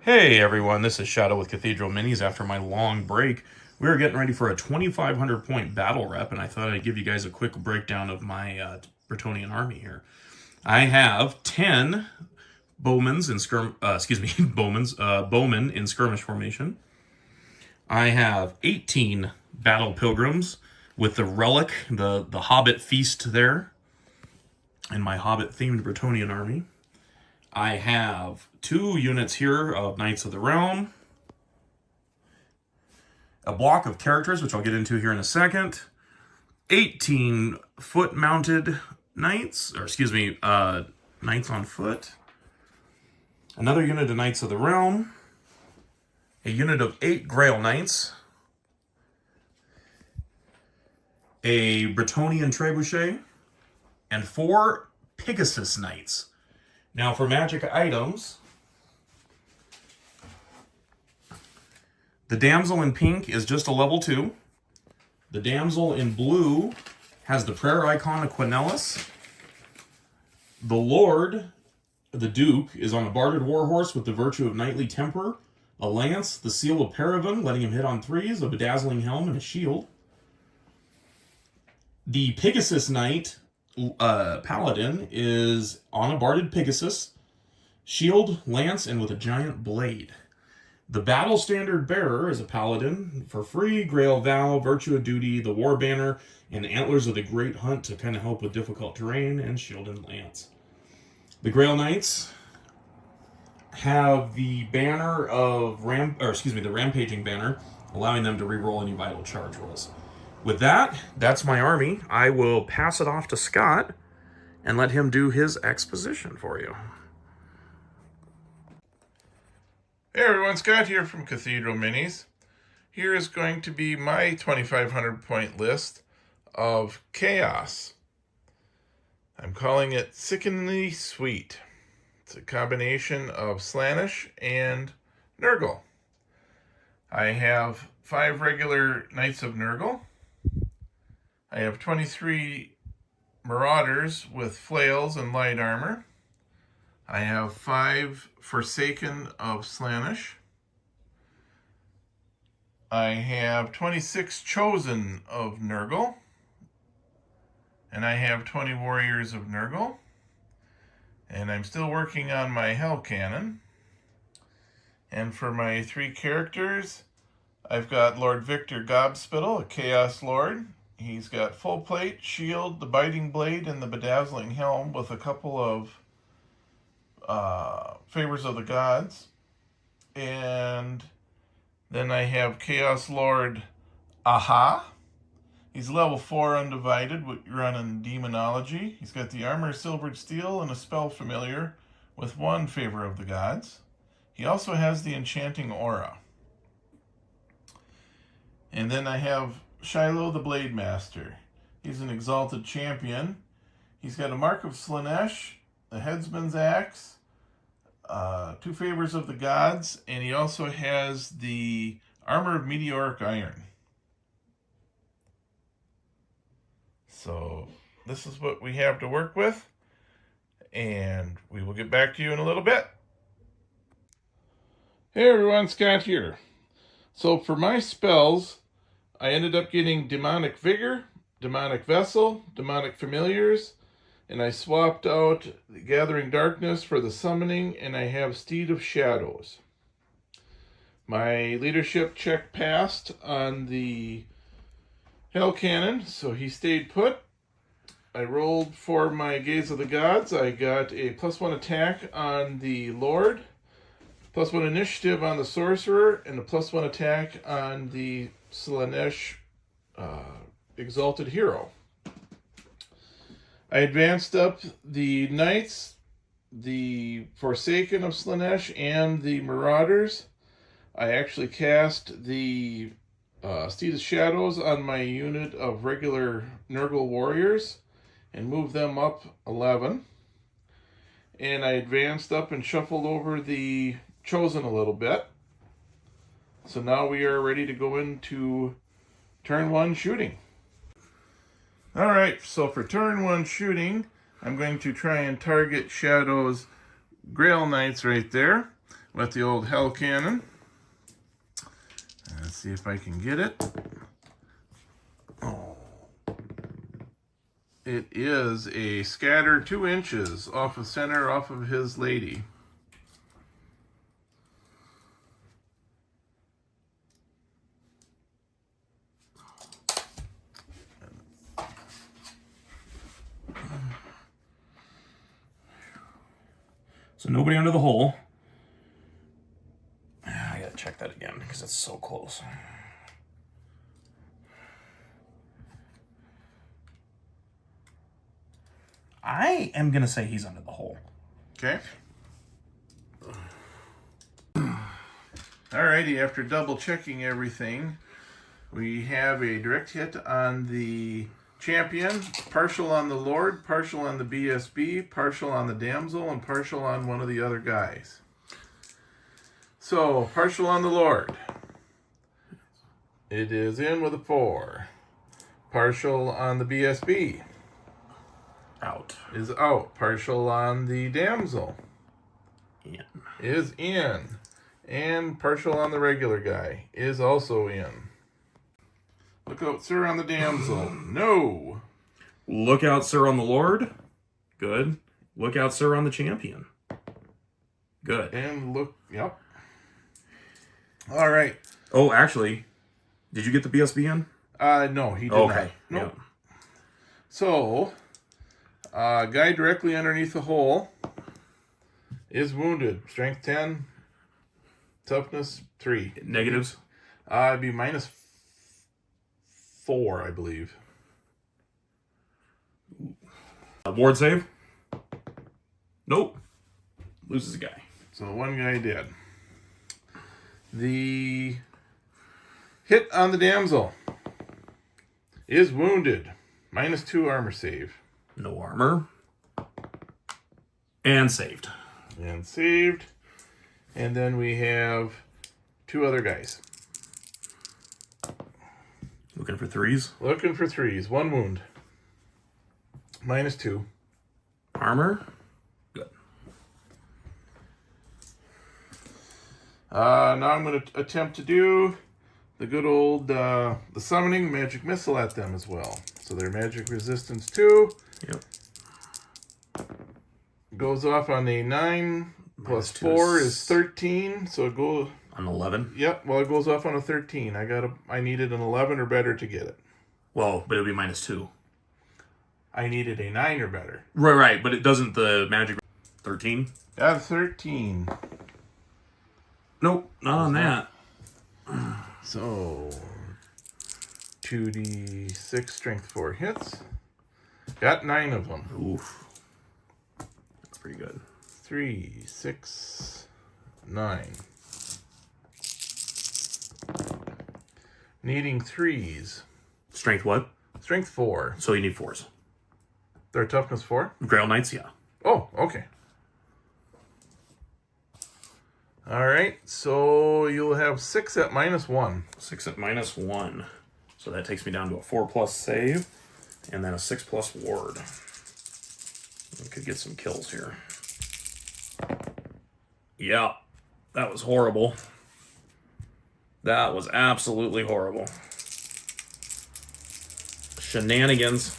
Hey everyone, this is Shadow with Cathedral Minis. After my long break, we are getting ready for a 2,500 point battle rep, and I thought I'd give you guys a quick breakdown of my Bretonnian army here. I have 10 bowmans in bowmen in skirmish formation. I have 18 battle pilgrims with the relic, the Hobbit feast there, in my Hobbit themed Bretonnian army. I have 2 units here of Knights of the Realm, a block of characters, which I'll get into here in a second, 18 foot mounted knights, knights on foot, another unit of Knights of the Realm, a unit of 8 Grail Knights, a Bretonnian Trebuchet, and 4 Pegasus Knights. Now, for magic items, the damsel in pink is just a level 2. The damsel in blue has the prayer icon of Quinellus. The lord, the duke, is on a barded warhorse with the virtue of knightly temper, a lance, the seal of Paravan, letting him hit on 3s, a bedazzling helm, and a shield. The Pegasus Knight paladin is on a barded Pegasus, shield, lance, and with a giant blade. The Battle Standard Bearer is a paladin for free, Grail Vow, Virtue of Duty, the War Banner, and Antlers of the Great Hunt to kind of help with difficult terrain, and shield and lance. The Grail Knights have the banner of the Rampaging Banner, allowing them to reroll any vital charge rolls. With that, that's my army. I will pass it off to Scott and let him do his exposition for you. Hey everyone, Scott here from Cathedral Minis. Here is going to be my 2,500 point list of Chaos. I'm calling it Sickeningly Sweet. It's a combination of Slaanesh and Nurgle. I have 5 regular Knights of Nurgle. I have 23 Marauders with flails and light armor. I have 5 Forsaken of Slaanesh. I have 26 Chosen of Nurgle. And I have 20 Warriors of Nurgle. And I'm still working on my Hell Cannon. And for my 3 characters, I've got Lord Victor Gobspittle, a Chaos Lord. He's got full plate, shield, the biting blade, and the bedazzling helm with a couple of favors of the gods. And then I have Chaos Lord Aha. He's level 4 undivided, running Demonology. He's got the armor Silvered Steel and a spell familiar with 1 favor of the gods. He also has the enchanting aura. And then I have Shiloh the Blade Master. He's an exalted champion. He's got a Mark of Slaanesh, the Headsman's Axe, 2 favors of the gods, and he also has the Armor of Meteoric Iron. So this is what we have to work with, and we will get back to you in a little bit. Hey everyone, Scott here. So for my spells, I ended up getting Demonic Vigor, Demonic Vessel, Demonic Familiars, and I swapped out the Gathering Darkness for the Summoning, and I have Steed of Shadows. My leadership check passed on the Hell Cannon, so he stayed put. I rolled for my Gaze of the Gods. I got a +1 attack on the Lord, +1 initiative on the Sorcerer, and a +1 attack on the Slaanesh Exalted Hero. I advanced up the Knights, the Forsaken of Slaanesh, and the Marauders. I actually cast the Steed of Shadows on my unit of regular Nurgle Warriors and moved them up 11. And I advanced up and shuffled over the Chosen a little bit. So now we are ready to go into turn 1 shooting. Alright, so for turn 1 shooting, I'm going to try and target Shadow's Grail Knights right there. with the old hell cannon. Let's see if I can get it. Oh. It is a scatter 2 inches off of center, off of his lady. So nobody under the hole. I gotta check that again because it's so close. I am gonna say he's under the hole. Okay. Alrighty, after double checking everything, we have a direct hit on the champion, partial on the Lord, partial on the BSB, partial on the damsel, and partial on one of the other guys. So, partial on the Lord. It is in with a 4. Partial on the BSB. Out. Is out. Partial on the damsel. In. Is in. And partial on the regular guy. Is also in. Look out, sir, on the damsel. No. Look out, sir, on the Lord. Good. Look out, sir, on the champion. Good. And look, yep. All right. Oh, actually, did you get the BSB in? No, he did not. Okay. Nope. Yeah. So, guy directly underneath the hole is wounded. Strength 10, toughness 3. Negatives? It'd be minus 4, I believe. Ward save? Nope. Loses a guy. So one guy dead. The hit on the damsel is wounded. Minus 2 armor save. No armor. And saved. And saved. And then we have 2 other guys. Looking for 3s. Looking for 3s. 1 wound. Minus 2. Armor. Good. Now I'm going to attempt to do the good old the summoning magic missile at them as well. So their magic resistance 2 goes off on a 9 plus 4 is 13. So it goes on 11. Yep. Well, it goes off on a 13. I needed an 11 or better to get it. Well, but it would be minus 2. I needed a 9 or better. Right. But it doesn't the magic 13. 13. Nope, not on that. So 2d6 strength 4 hits. Got 9 of them. Oof. That's pretty good. 3, 6, 9. Needing 3s. Strength what? Strength 4. So you need 4s. Their toughness 4? Grail Knights, yeah. Oh, okay. Alright, so you'll have 6 at minus 1. 6 at minus 1. So that takes me down to a 4+ save. And then a 6+ ward. We could get some kills here. Yeah, that was horrible. That was absolutely horrible. Shenanigans.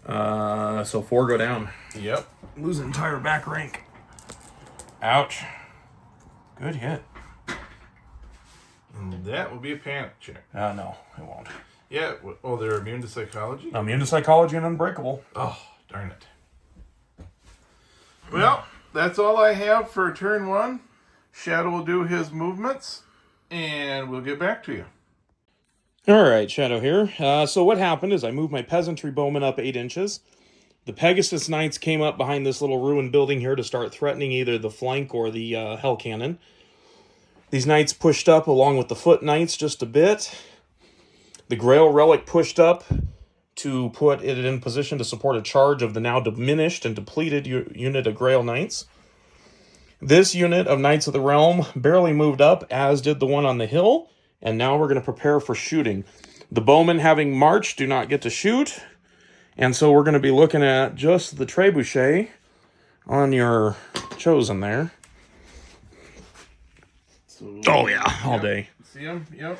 So 4 go down. Yep. Lose an entire back rank. Ouch. Good hit. And that will be a panic check. No, it won't. Yeah, oh, they're immune to psychology? Immune to psychology and unbreakable. Oh, darn it. Well, that's all I have for turn 1. Shadow will do his movements, and we'll get back to you. All right, Shadow here. So what happened is I moved my peasantry bowman up 8 inches. The Pegasus Knights came up behind this little ruined building here to start threatening either the flank or the Hell Cannon. These Knights pushed up along with the Foot Knights just a bit. The Grail Relic pushed up to put it in position to support a charge of the now diminished and depleted unit of Grail Knights. This unit of Knights of the Realm barely moved up, as did the one on the hill, and now we're going to prepare for shooting. The bowmen, having marched, do not get to shoot, and so we're going to be looking at just the trebuchet on your chosen there. So Oh, yeah, all day. See them? Yep.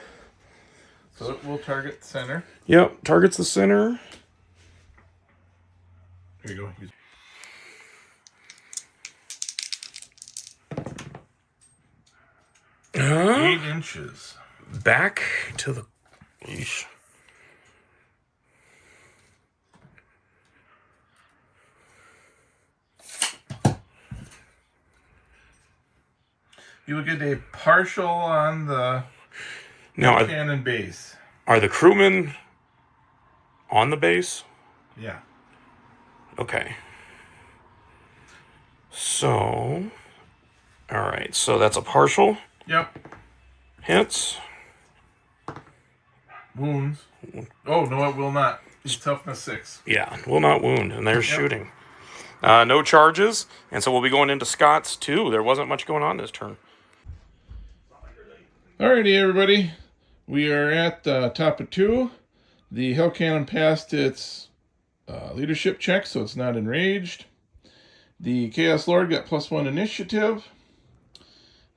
So it will target the center. Yep, targets the center. Here you go. 8 inches. Back to the... Yeesh. You will get a partial on the Now, cannon base. Are the crewmen on the base? Yeah. Okay. So... Alright, so that's a partial. Yep. Hits. Wounds. Oh, no, it will not. It's toughness 6. Yeah, will not wound, and there's shooting. No charges, and so we'll be going into Scott's too. There wasn't much going on this turn. Alrighty, everybody. We are at the top of 2. The Hell Cannon passed its leadership check, so it's not enraged. The Chaos Lord got +1 initiative.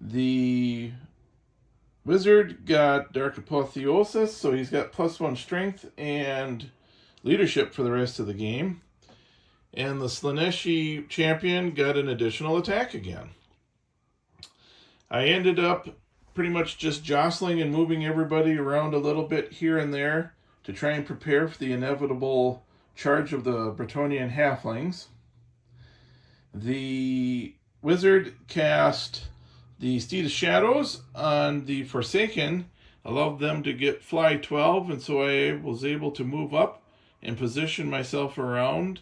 The Wizard got Dark Apotheosis, so he's got +1 strength and leadership for the rest of the game. And the Slaneshi champion got an additional attack again. I ended up pretty much just jostling and moving everybody around a little bit here and there to try and prepare for the inevitable charge of the Bretonnian halflings. The Wizard cast the Steed of Shadows on the Forsaken, allowed them to get fly 12, and so I was able to move up and position myself around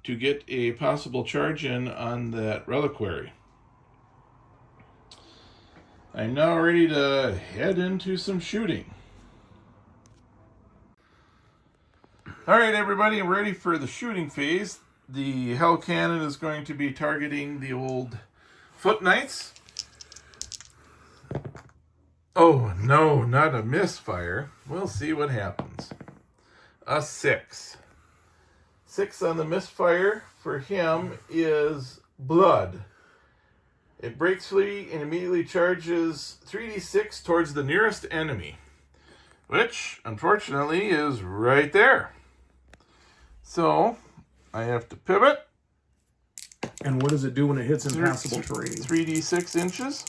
to get a possible charge in on that reliquary. I'm now ready to head into some shooting. Alright, everybody, I'm ready for the shooting phase. The Hell Cannon is going to be targeting the old Foot Knights. Oh, no, not a misfire. We'll see what happens. A 6. 6 on the misfire for him is blood. It breaks free and immediately charges 3d6 towards the nearest enemy, which, unfortunately, is right there. So, I have to pivot. And what does it do when it hits impassable terrain? 3d6 inches.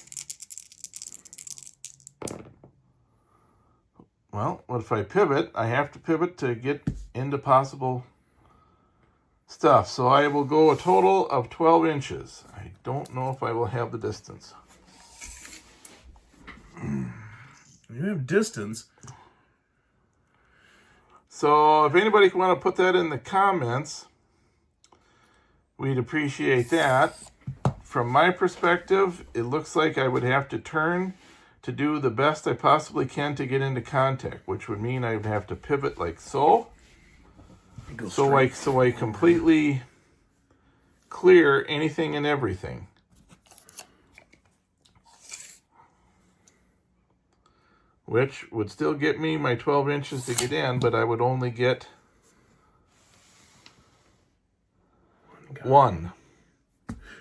Well, what if I pivot? I have to pivot to get into possible stuff. So I will go a total of 12 inches. I don't know if I will have the distance. You have distance. So if anybody can want to put that in the comments, we'd appreciate that. From my perspective, it looks like I would have to turn to do the best I possibly can to get into contact, which would mean I would have to pivot like so. So I completely clear anything and everything. Which would still get me my 12 inches to get in, but I would only get 1.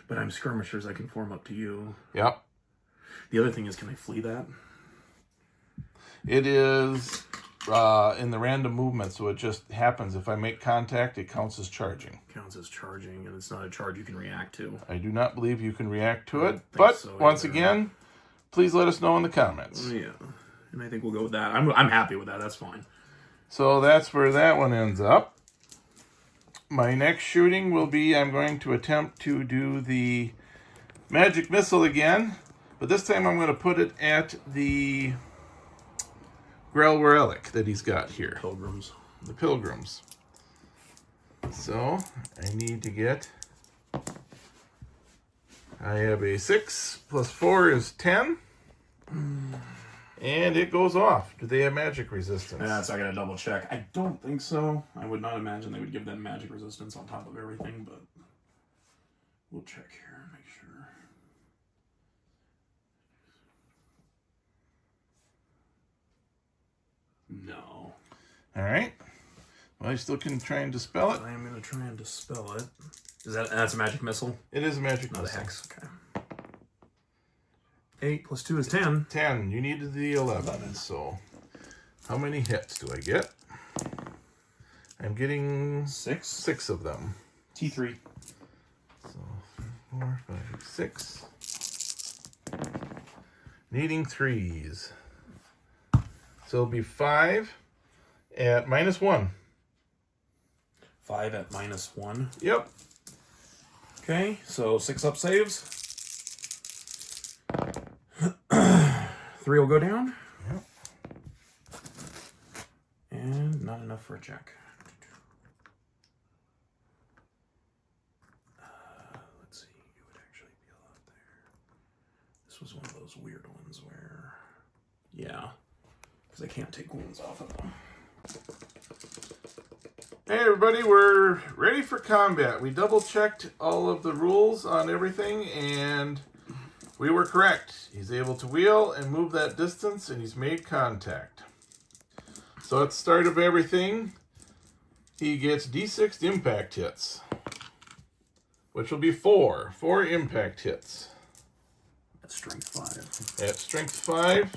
But I'm skirmishers, I can form up to you. Yep. The other thing is, can I flee that? It is in the random movement, so it just happens. If I make contact, it counts as charging. Counts as charging, and it's not a charge you can react to. I do not believe you can react to it, but so once again, please let us know in the comments. Yeah, and I think we'll go with that. I'm happy with that. That's fine. So that's where that one ends up. My next shooting will be, I'm going to attempt to do the magic missile again, but this time I'm going to put it at the Grell Relic that he's got here. Pilgrims. The Pilgrims. So, I need to get... I have a 6 plus 4 is 10. And it goes off. Do they have magic resistance? Yeah, so I gotta double check. I don't think so. I would not imagine they would give them magic resistance on top of everything, but we'll check here and make sure. No. All right. Well, you still can try and dispel it. I am going to try and dispel it. That's a magic missile? It is a magic Not missile. a hex. Okay. 8 plus 2 is 10. 10. You needed the 11. So, how many hits do I get? I'm getting 6 of them. T3. So, 4, 5, 6. Needing 3s. So it'll be 5 at -1. 5 at -1. Yep. Okay, so 6 up saves. 3 will go down. Yep. And not enough for a check. Let's see, it would actually be a lot there. This was one of those weird ones where, yeah, because I can't take wounds off of them. Hey everybody, we're ready for combat. We double checked all of the rules on everything and we were correct. He's able to wheel and move that distance and he's made contact. So at the start of everything, he gets D6 impact hits, which will be 4 impact hits. That's strength 5. At strength 5,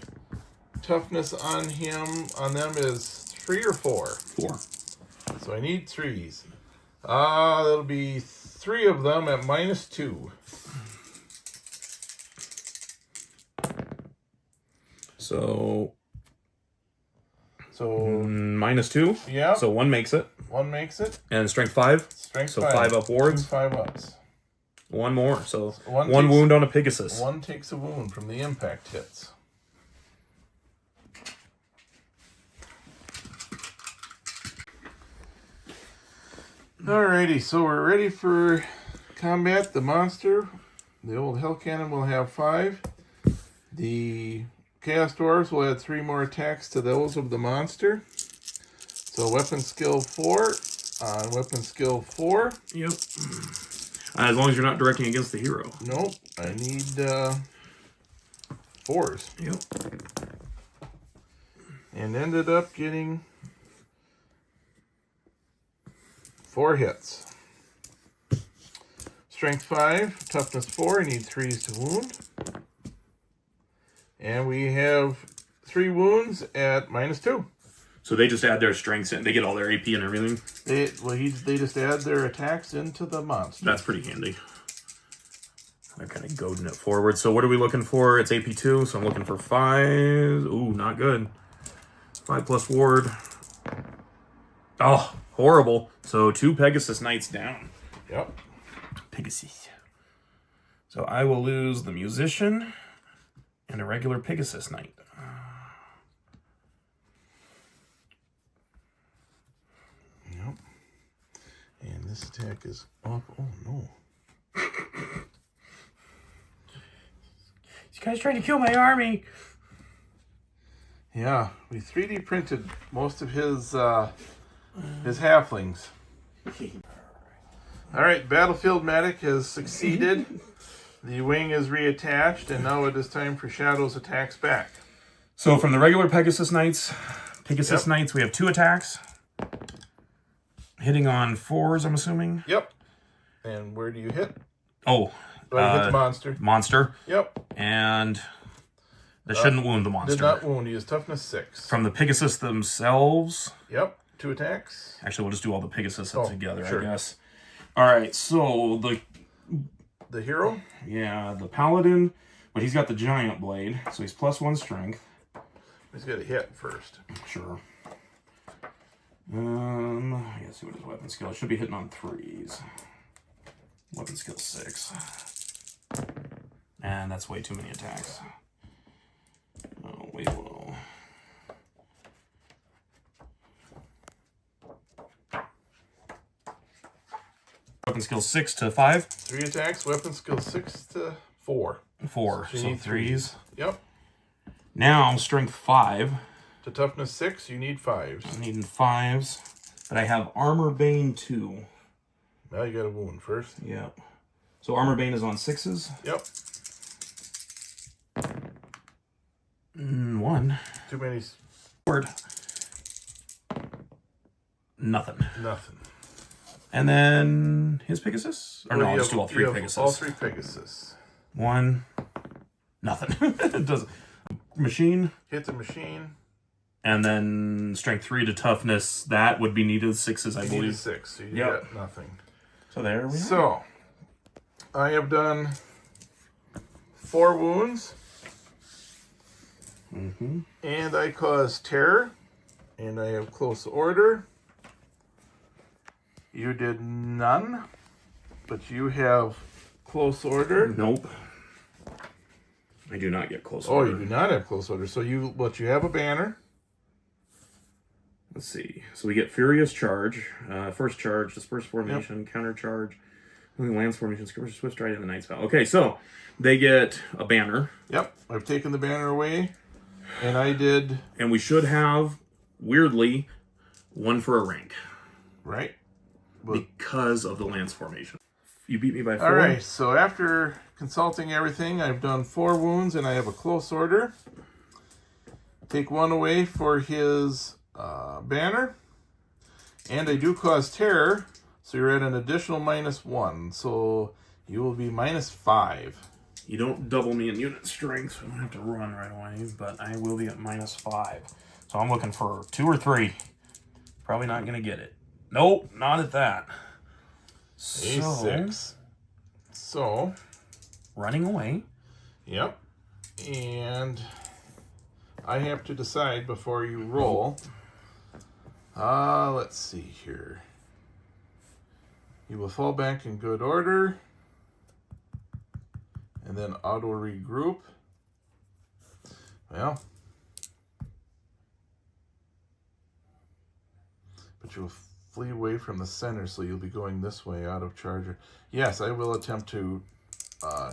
toughness on them is 3 or 4. 4. So I need 3s. That'll be 3 of them at -2. So -2. Yeah. So 1 makes it. 1 makes it. And strength 5. Strength so 5. 5 upwards. 2 5 ups. 1 more. So One one takes- wound on a Pegasus. 1 takes a wound from the impact hits. Alrighty, so we're ready for combat. The monster, the old Hell Cannon, will have 5. The Chaos Dwarves will add 3 more attacks to those of the monster. So weapon skill 4 on weapon skill 4. Yep. As long as you're not directing against the hero. Nope, I need 4s. Yep. And ended up getting 4 hits. Strength 5, toughness 4, I need 3s to wound. And we have 3 wounds at -2. So they just add their strengths in. They get all their AP and everything. They just add their attacks into the monster. That's pretty handy. They're kind of goading it forward. So what are we looking for? It's AP2, so I'm looking for 5. Ooh, not good. 5 plus ward. Oh, horrible. So 2 Pegasus Knights down. Yep. Pegasus. So I will lose the Musician and a regular Pegasus Knight. Yep. And this attack is up. Oh no. This guy's trying to kill my army. Yeah, we 3D printed most of his halflings. All right, Battlefield Medic has succeeded. The wing is reattached, and now it is time for Shadow's attacks back. So from the regular Pegasus Knights, we have 2 attacks. Hitting on 4s, I'm assuming. Yep. And where do you hit? Oh. Hit the monster. Monster. Yep. And that shouldn't wound the monster. Did not wound. He is toughness 6. From the Pegasus themselves. Yep. 2 attacks. Actually, we'll just do all the Pegasus together, sure. I guess. All right, so the hero? Yeah, the Paladin, but he's got the Giant Blade, so he's +1 strength. He's got to hit first. Sure. I gotta see what his weapon skill is. Should be hitting on 3s. Weapon skill 6. And that's way too many attacks. Oh, way low. Weapon skill 6 to 5. 3 attacks, weapon skill 6 to 4. 4, So you so need 3s. Yep. Now, strength 5. To toughness 6, you need 5s. I'm needing 5s. But I have Armor Bane 2. Now you got a wound first. Yep. So Armor Bane is on 6s. Yep. 1. Too many. Word. Nothing. Nothing. And then his Pegasus? Or no, I'll just do all three Pegasus. All three Pegasus. 1. Nothing. It doesn't. Machine. Hit the machine. And then strength 3 to toughness. That would be needed 6s, I believe. Needed 6, so you got nothing. So there we are. So, I have done 4 wounds. Mm-hmm. And I caused terror. And I have close order. You did none. But you have close order. Nope. I do not get close Oh, order. you do not have close order. So you have a banner. Let's see. So we get Furious Charge, first charge, Disperse Formation, Counter Charge, Lance Formation, Skirmish, Swift Stride, and the Knight's Vow. Okay, so they get a banner. Yep, I've taken the banner away, and I did... And we should have, weirdly, 1 for a rank. Right. Because of the Lance Formation. You beat me by 4. All right, so after consulting everything, I've done 4 wounds, and I have a close order. Take 1 away for his... banner, and I do cause terror, so you're at an additional -1, so you will be -5. You don't double me in unit strength, so I don't have to run right away, but I will be at -5. So I'm looking for 2 or 3. Probably not going to get it. Nope, not at that. A6. So, running away. Yep. And I have to decide before you roll. Let's see here. You will fall back in good order. And then auto regroup. Well. But you will flee away from the center, so you'll be going this way out of charger. Yes, I will attempt to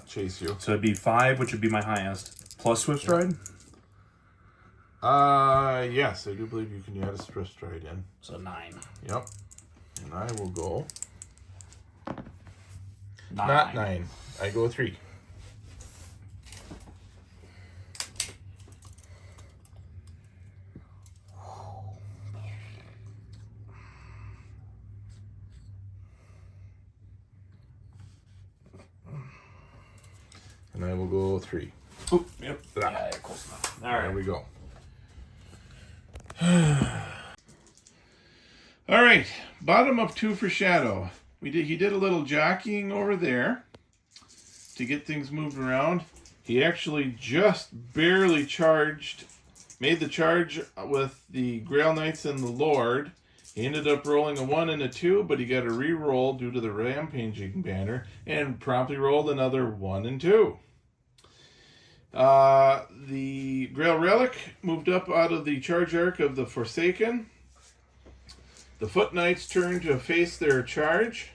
chase you. So it'd be 5, which would be my highest. Plus Swift Stride? Yes, I do believe you can add a Swift Stride in. So 9. Yep. And I will go... 9. Not 9. I go 3. And I will go 3. Oop, yep. Yeah, close enough. All right. There we go. All right. Bottom of 2 for Shadow. He did a little jockeying over there to get things moving around. He actually just barely made the charge with the Grail Knights and the Lord. He ended up rolling a 1 and a 2, but he got a re-roll due to the Rampaging banner and promptly rolled another 1 and 2. The Grail Relic moved up out of the charge arc of the Forsaken. The Foot Knights turned to face their charge.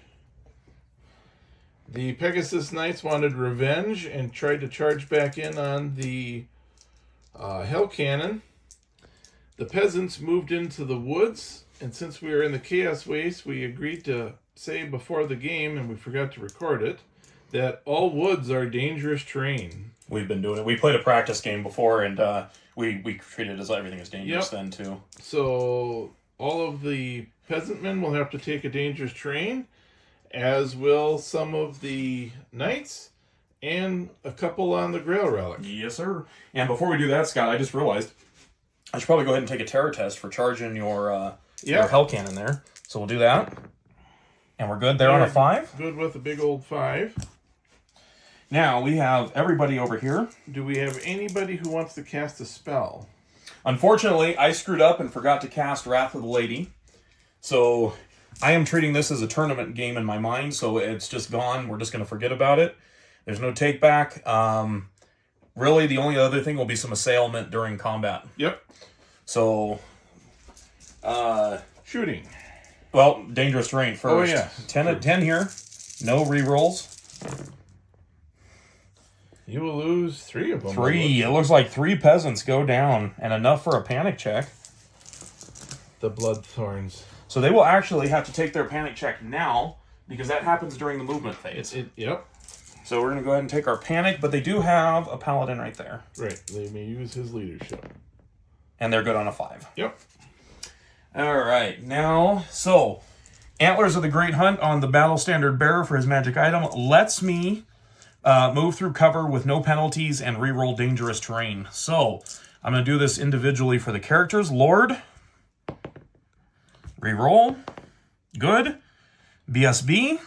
The Pegasus Knights wanted revenge and tried to charge back in on the Hell Cannon. The Peasants moved into the woods, and since we were in the Chaos Waste, we agreed to say before the game, and we forgot to record it, that all woods are dangerous terrain. We've been doing it. We played a practice game before, and we treated it as everything is dangerous then, too. So all of the peasantmen will have to take a dangerous terrain, as will some of the knights and a couple on the Grail Relic. Yes, sir. And before we do that, Scott, I just realized I should probably go ahead and take a terror test for charging your Hell Cannon there. So we'll do that. And we're good there on a 5? Good with a big old 5. Now, we have everybody over here. Do we have anybody who wants to cast a spell? Unfortunately, I screwed up and forgot to cast Wrath of the Lady. So I am treating this as a tournament game in my mind, so it's just gone. We're just going to forget about it. There's no take back. Really, the only other thing will be some assailment during combat. Yep. So, shooting. Well, dangerous terrain first. Oh, yeah. 10 here. No rerolls. You will lose 3 of them. 3. It looks like 3 peasants go down, and enough for a panic check. The Bloodthorns. So they will actually have to take their panic check now, because that happens during the movement phase. Yep. So we're going to go ahead and take our panic, but they do have a paladin right there. Right. They may use his leadership. And they're good on a 5. Yep. All right, now, so Antlers of the Great Hunt on the Battle Standard Bearer for his magic item lets me move through cover with no penalties and reroll dangerous terrain. So I'm going to do this individually for the characters. Lord, reroll, good. BSB,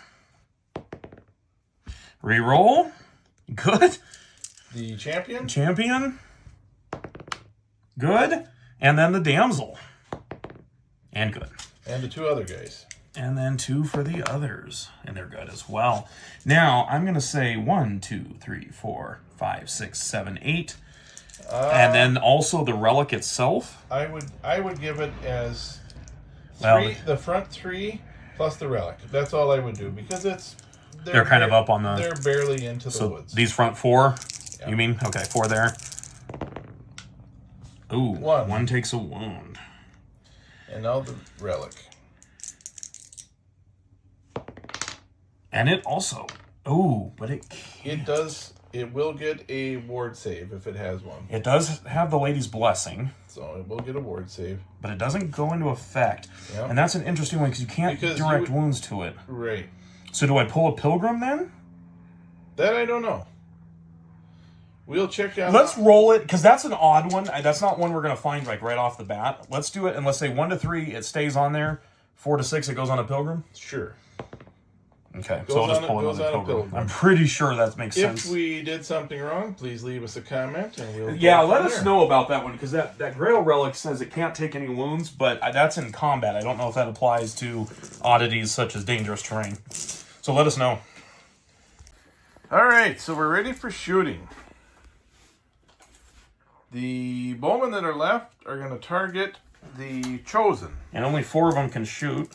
reroll, good. The champion. Champion, good. And then the damsel, and good. And the two other guys. And then 2 for the others, and they're good as well. Now, I'm going to say 1, 2, 3, 4, 5, 6, 7, 8. And then also the relic itself. I would give it as the front 3 plus the relic. That's all I would do, because they're kind of up on the... They're barely into the woods. These front 4, you mean? Okay, 4 there. Ooh, 1 takes a wound. And now the relic. And it also... Ooh, but it can't. It will get a ward save if it has one. It does have the Lady's Blessing. So it will get a ward save. But it doesn't go into effect. Yep. And that's an interesting one because you can't direct wounds to it. Right. So do I pull a Pilgrim then? That I don't know. We'll check out. Let's roll it, because that's an odd one. That's not one we're going to find like right off the bat. Let's do it, and let's say 1 to 3, it stays on there. 4 to 6, it goes on a Pilgrim? Sure. Okay, so I'll just pull another Pilgrim. I'm pretty sure that makes sense. If we did something wrong, please leave us a comment, and we'll... Yeah, let us know about that one, because that Grail Relic says it can't take any wounds, but that's in combat. I don't know if that applies to oddities such as dangerous terrain. So let us know. All right, so we're ready for shooting. The bowmen that are left are going to target the Chosen. And only 4 of them can shoot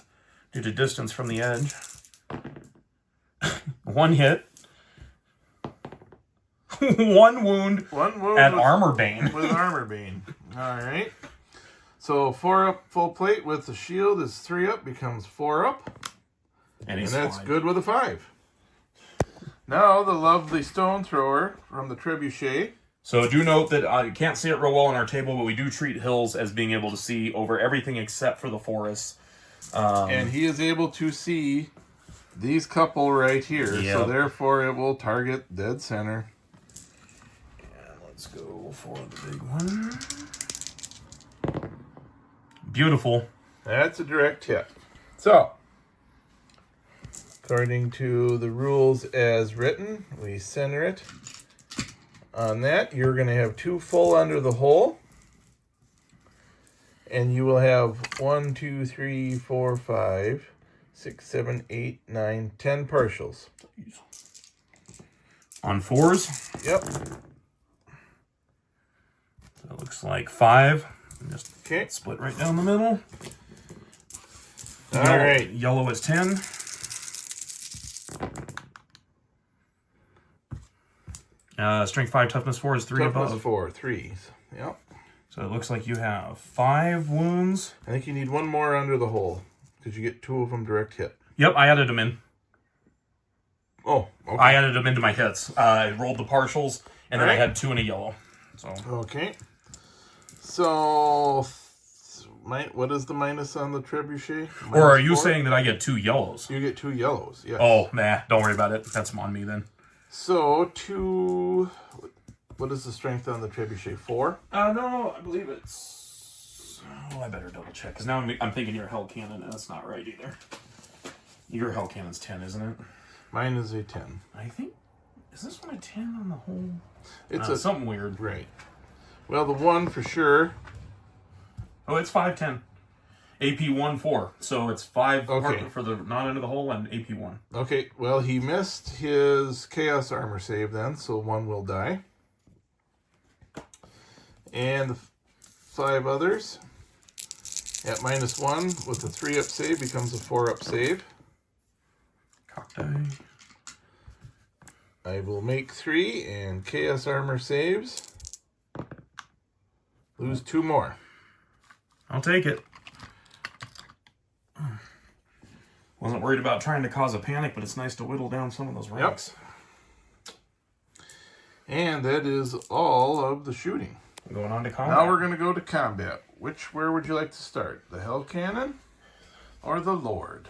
due to distance from the edge. 1 hit. 1 wound. 1 wound at Armor Bane. With Armor Bane. All right. So 4 up full plate with the shield is 3 up, becomes 4 up. And that's 5. Good with a 5. Now the lovely Stone Thrower from the Trebuchet. So do note that I can't see it real well on our table, but we do treat hills as being able to see over everything except for the forests. And he is able to see these couple right here, so therefore it will target dead center. And let's go for the big one. Beautiful. That's a direct hit. So, according to the rules as written, we center it. On that, you're going to have 2 full under the hole. And you will have 1, 2, 3, 4, 5, 6, 7, 8, 9, 10 partials. On 4s? Yep. So it looks like 5. Just split right down the middle. All right. Yellow is 10. Strength 5, toughness 4 is 3 above. Toughness 4, 3s. Yep. So it looks like you have 5 wounds. I think you need 1 more under the hole, because you get 2 of them direct hit. Yep, I added them in. Oh, okay. I added them into my hits. I rolled the partials, and then I had 2 in a yellow. So okay. So, what is the minus on the Trebuchet? Or are you saying that I get 2 yellows? You get 2 yellows, yes. Oh, nah, don't worry about it. That's on me then. So, 2... What is the strength on the Trebuchet? 4? No, I believe it's... Oh, I better double check, because now I'm thinking you're a Hell Cannon, and that's not right either. Your Hell Cannon's 10, isn't it? Mine is a 10. I think... Is this one a 10 on the whole? It's something weird. Right. Well, the 1 for sure. Oh, it's 5-10. AP 1, 4. So it's 5 okay. For the not into the hole and AP 1. Okay, well, he missed his Chaos Armor save then, so 1 will die. And the 5 others at -1 with a 3-up save becomes a 4-up save. Cock die. I will make 3 and Chaos Armor saves. Lose 2 more. I'll take it. Wasn't worried about trying to cause a panic, but it's nice to whittle down some of those ranks. Yep. And that is all of the shooting. Going on to combat. Now we're going to go to combat. where would you like to start? The Hell Cannon or the Lord?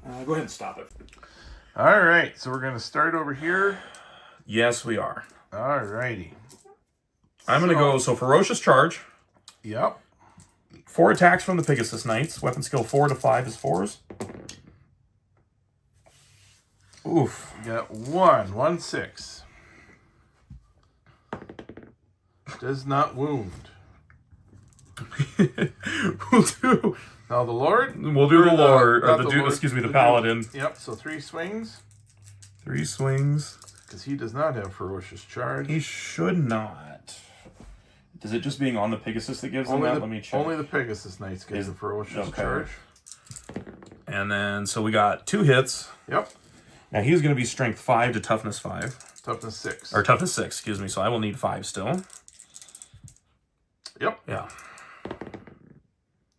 Go ahead and stop it. All right, so we're going to start over here. Yes, we are. All righty. I'm going to go, so Ferocious Charge. Yep. 4 attacks from the Pegasus Knights. Weapon skill 4 to 5 is 4s. Oof. You got 1, 6. Does not wound. We'll do. Now the Lord? We'll do the Lord. not Or the Lord, excuse me, the Paladin. Yep, so 3 swings. 3 swings. Because he does not have Ferocious Charge. He should not. Is it just being on the Pegasus that gives him that? Let me check. Only the Pegasus Knights get the Ferocious Charge. And then, so we got 2 hits. Yep. Now he's going to be Strength 5 to Toughness 5. Toughness 6. Or Toughness 6, excuse me. So I will need 5 still. Yep. Yeah.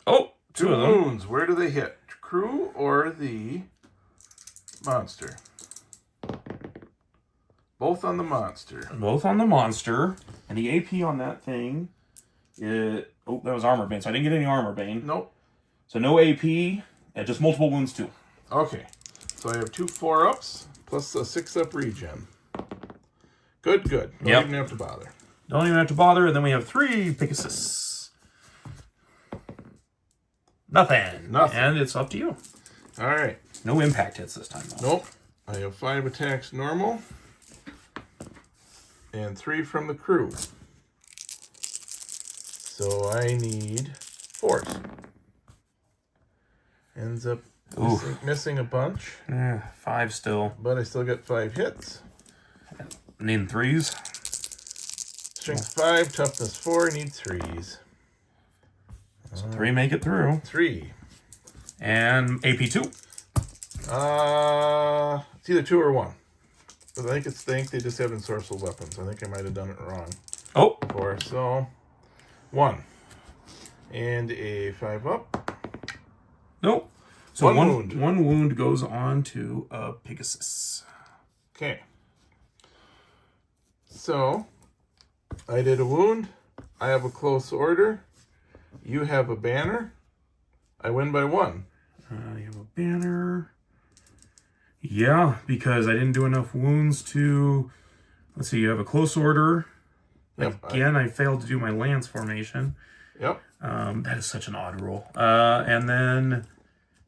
Oh, 2 of them. Wounds. Where do they hit? Crew or the monster? Both on the monster. Both on the monster. And the AP on that thing, that was Armor Bane. So I didn't get any Armor Bane. Nope. So no AP, just multiple wounds too. Okay. So I have 2 4-ups plus a 6-up regen. Good. Don't even have to bother. Don't even have to bother. And then we have 3 Pegasus. Nothing. And it's up to you. All right. No impact hits this time, though. Nope. I have 5 attacks normal. And 3 from the crew. So I need 4. Ends up missing a bunch. 5 still. But I still get 5 hits. Needing 3s. Strength 5, toughness 4, need 3s. So 3 make it through. 3. And AP 2. It's either 2 or 1. But I think they just have ensorcelled weapons. I think I might have done it wrong. Oh. Before. So 1. And a 5-up. Nope. So one wound. 1 wound goes on to a Pegasus. Okay. So I did a wound. I have a close order. You have a banner. I win by 1. You have a banner. Yeah, because I didn't do enough wounds to... Let's see, you have a close order. Yep, Again, I failed to do my lance formation. Yep. That is such an odd rule. And then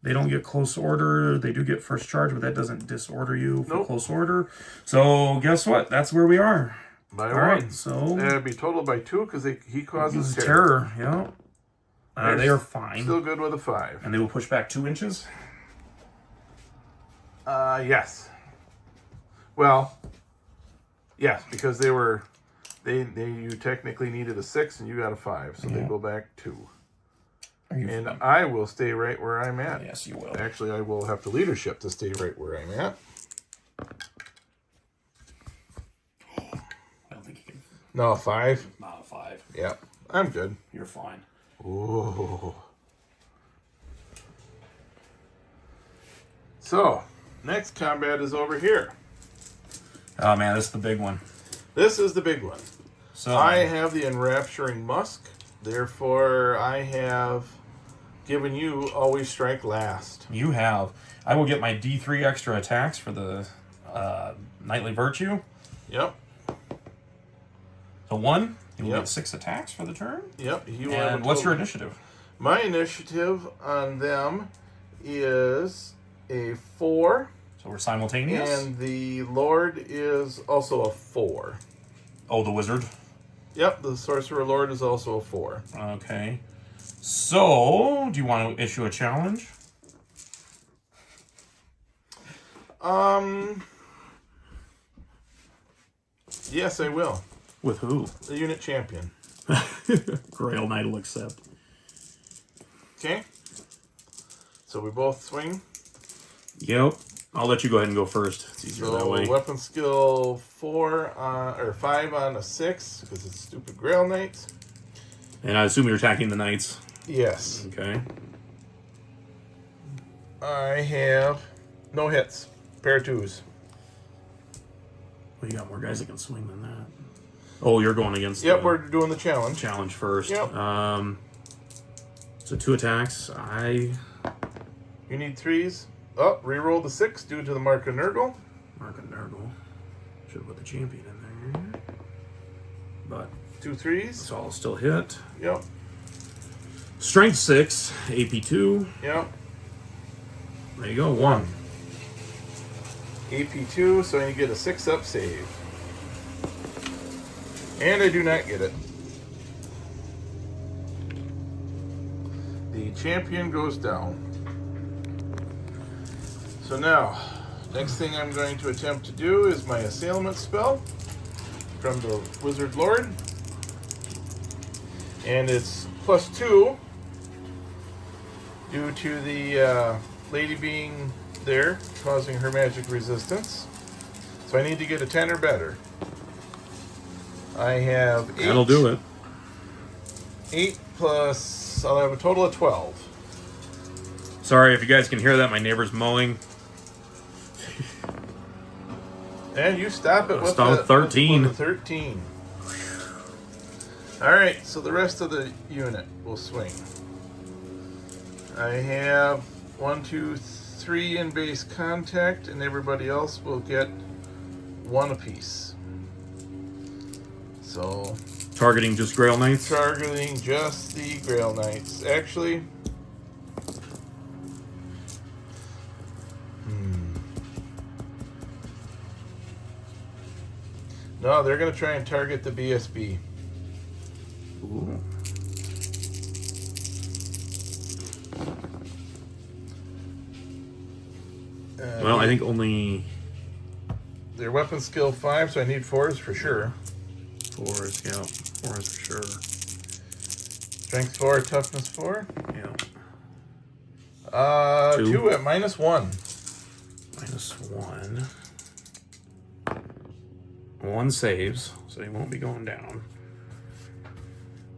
they don't get close order. They do get first charge, but that doesn't disorder you for close order. So guess what? That's where we are. By All 1. right, so... It'd be totaled by 2 because he causes terror. Yeah. They are fine. Still good with a 5. And they will push back 2 inches? Yes. Well, yes, because you technically needed a 6 and you got a 5, so they go back 2. And I will stay right where I'm at. Yes, you will. Actually, I will have the leadership to stay right where I'm at. I don't think you can. No, 5. Not a 5. Yep, I'm good. You're fine. Ooh. So, next combat is over here. Oh man, this is the big one. This is the big one. So I have the Enrapturing Musk, therefore I have given you Always Strike Last. you have. I will get my D3 extra attacks for the Knightly Virtue. Yep. So 1, you will get 6 attacks for the turn. Yep. And what's your initiative? My initiative on them is a 4. So we're simultaneous. And the Lord is also a 4. Oh, the wizard. Yep, the Sorcerer Lord is also a 4. Okay. So, do you want to issue a challenge? Yes, I will. With who? The unit champion. Grail Knight will accept. Okay. So we both swing. Yep. I'll let you go ahead and go first. It's easier that way. Weapon skill 5 on a 6 because it's stupid Grail Knights. And I assume you're attacking the knights. Yes. Okay. I have no hits. Pair of 2s. Well, you got more guys that can swing than that. Oh, you're going against Yep, we're doing the challenge. challenge first. Yep. So 2 attacks. You need 3s. Oh, reroll the 6 due to the Mark of Nurgle. Mark a Nurgle. Should have put the champion in there. But 2 3s. it's all still hit. Yep. Strength 6, AP 2. Yep. There you go, 1. AP 2, so I get a 6-up save. And I do not get it. The champion goes down. So now, next thing I'm going to attempt to do is my assailment spell from the Wizard Lord. And it's +2 due to the lady being there, causing her magic resistance. So I need to get a 10 or better. I have 8. That'll do it. 8 plus, I'll have a total of 12. Sorry if you guys can hear that. My neighbor's mowing. And you stop it with Stop the 13. with the 13. Alright, so the rest of the unit will swing. I have 1, 2, 3 in base contact, and everybody else will get 1 apiece. So, Targeting just Grail Knights. targeting just the Grail Knights. Actually, no, they're going to try and target the BSB. Ooh. Well, I think only Their weapon skill 5, so I need 4s for sure. 4s. Yeah, 4s for sure. Strength 4, toughness 4. Yeah. 2 at -1. -1. 1 saves, so he won't be going down.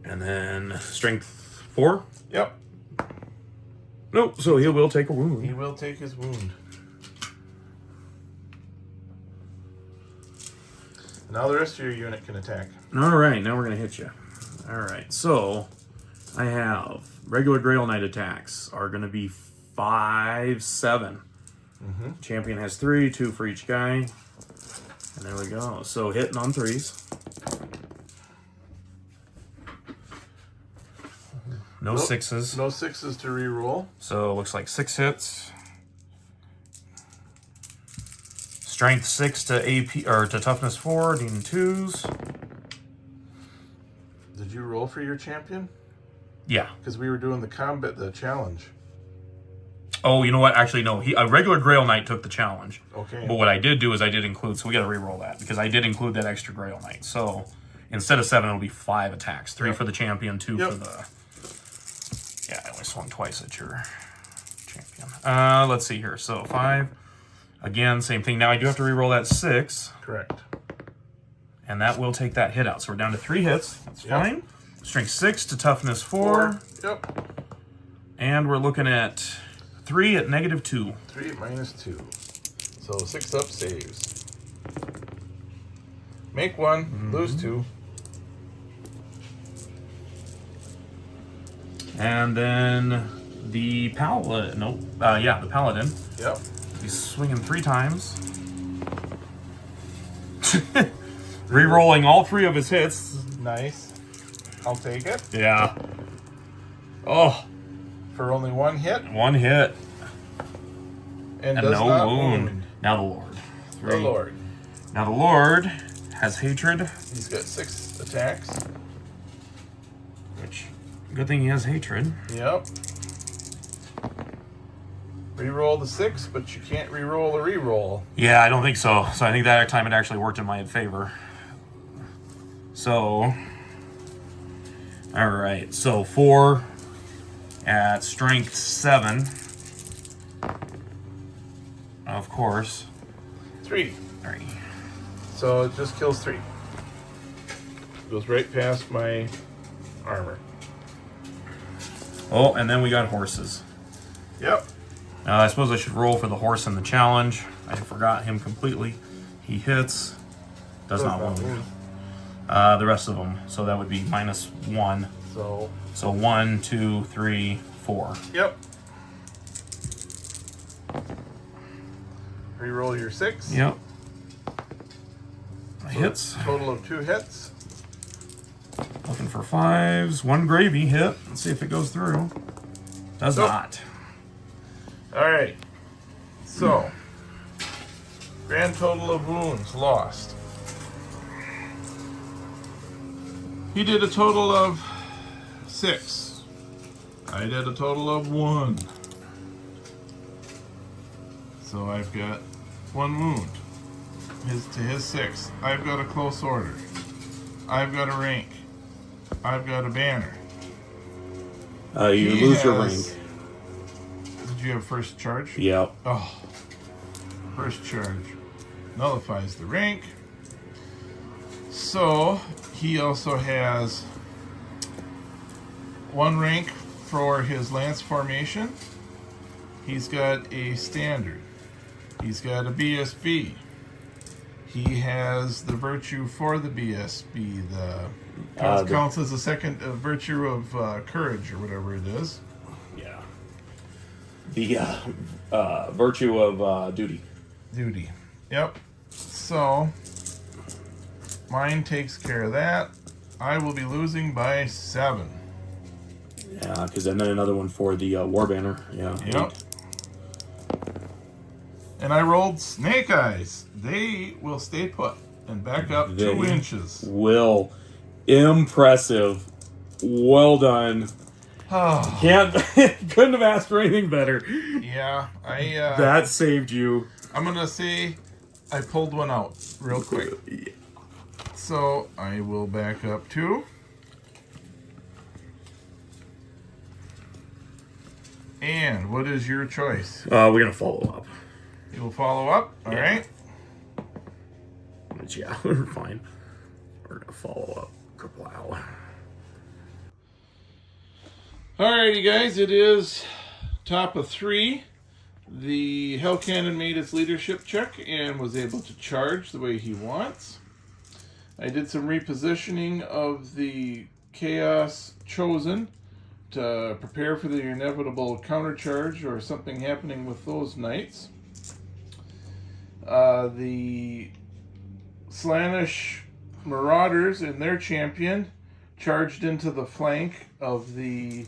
And then strength 4. Yep, Nope. So he will take a he wound. will take his wound. Now the rest of your unit can attack. All right, now we're gonna hit you. All right, so I have regular Grail Knight attacks are gonna be 5, 7. Champion has 3, 2 for each guy. And there we go. So hitting on 3s. No Nope. 6s. No 6s to reroll. So it looks like 6 hits. Strength 6 to AP or to toughness 4, needing 2s. Did you roll for your champion? Yeah. Because we were doing the challenge. Oh, you know what? Actually, no. A regular Grail Knight took the challenge. Okay. But what I did do is I did include, so we got to re-roll that because I did include that extra Grail Knight. So instead of 7, it'll be 5 attacks. 3 for the champion, 2 for the. Yeah, I only swung twice at your champion. Let's see here. So 5. Again, same thing. Now I do have to re-roll that 6. Correct. And that will take that hit out. So we're down to 3 hits. That's Yep. fine. Strength 6 to toughness 4. Yep. And we're looking at 3 at -2. 3 at -2. So 6-up saves. Make 1, lose 2. And then the paladin. Nope. The paladin. Yep. He's swinging 3 times. Re-rolling all 3 of his hits. Nice. I'll take it. Yeah. Oh, For only 1 hit. 1 hit. And And does no not wound. Now the Lord. The 3. Lord. Now the Lord has hatred. He's got 6 attacks. Which, good thing he has hatred. Yep. Reroll the 6, but you can't reroll a reroll. Yeah, I don't think so. So I think that time it actually worked in my favor. So, all right. So 4 at strength 7. Of course. 3. 3. So it just kills 3. Goes right past my armor. Oh, and then we got horses. Yep. I suppose I should roll for the horse in the challenge. I forgot him completely. He hits. Does not wound. The rest of them. So that would be -1. So, So 1, 2, 3, 4. yep. Reroll your 6. Yep. So Hits. Total of 2 hits. Looking for 5s. 1 gravy hit. Let's see if it goes through. Does Nope. not. All right. So, grand total of wounds lost. He did a total of 6. I did a total of 1. So I've got 1 wound. To his 6. I've got a close order. I've got a rank. I've got a banner. You He lose your has- rank. Did you have first charge? Yep. Oh. First charge nullifies the rank. So he also has 1 rank for his lance formation. He's got a standard. He's got a BSB. He has the virtue for the BSB. The counts as a second virtue of courage or whatever it is. Yeah. The virtue of duty. Duty. Yep. So mine takes care of that. I will be losing by 7. Yeah, because then another one for the war banner. Yeah. Yep. And I rolled snake eyes. They will stay put and back up 2 inches. Will. Impressive. Well done. Oh, Can't couldn't have asked for anything better. yeah. That saved you. I'm gonna say I pulled one out real quick. So I will back up 2. And what is your choice? We're gonna follow up. You will follow up. All right. Which, yeah, we're fine. We're gonna follow up. Wow. Alrighty, guys. It is top of 3. The Hell Cannon made its leadership check and was able to charge the way he wants. I did some repositioning of the Chaos Chosen to prepare for the inevitable countercharge or something happening with those knights. The Slanish Marauders and their champion charged into the flank of the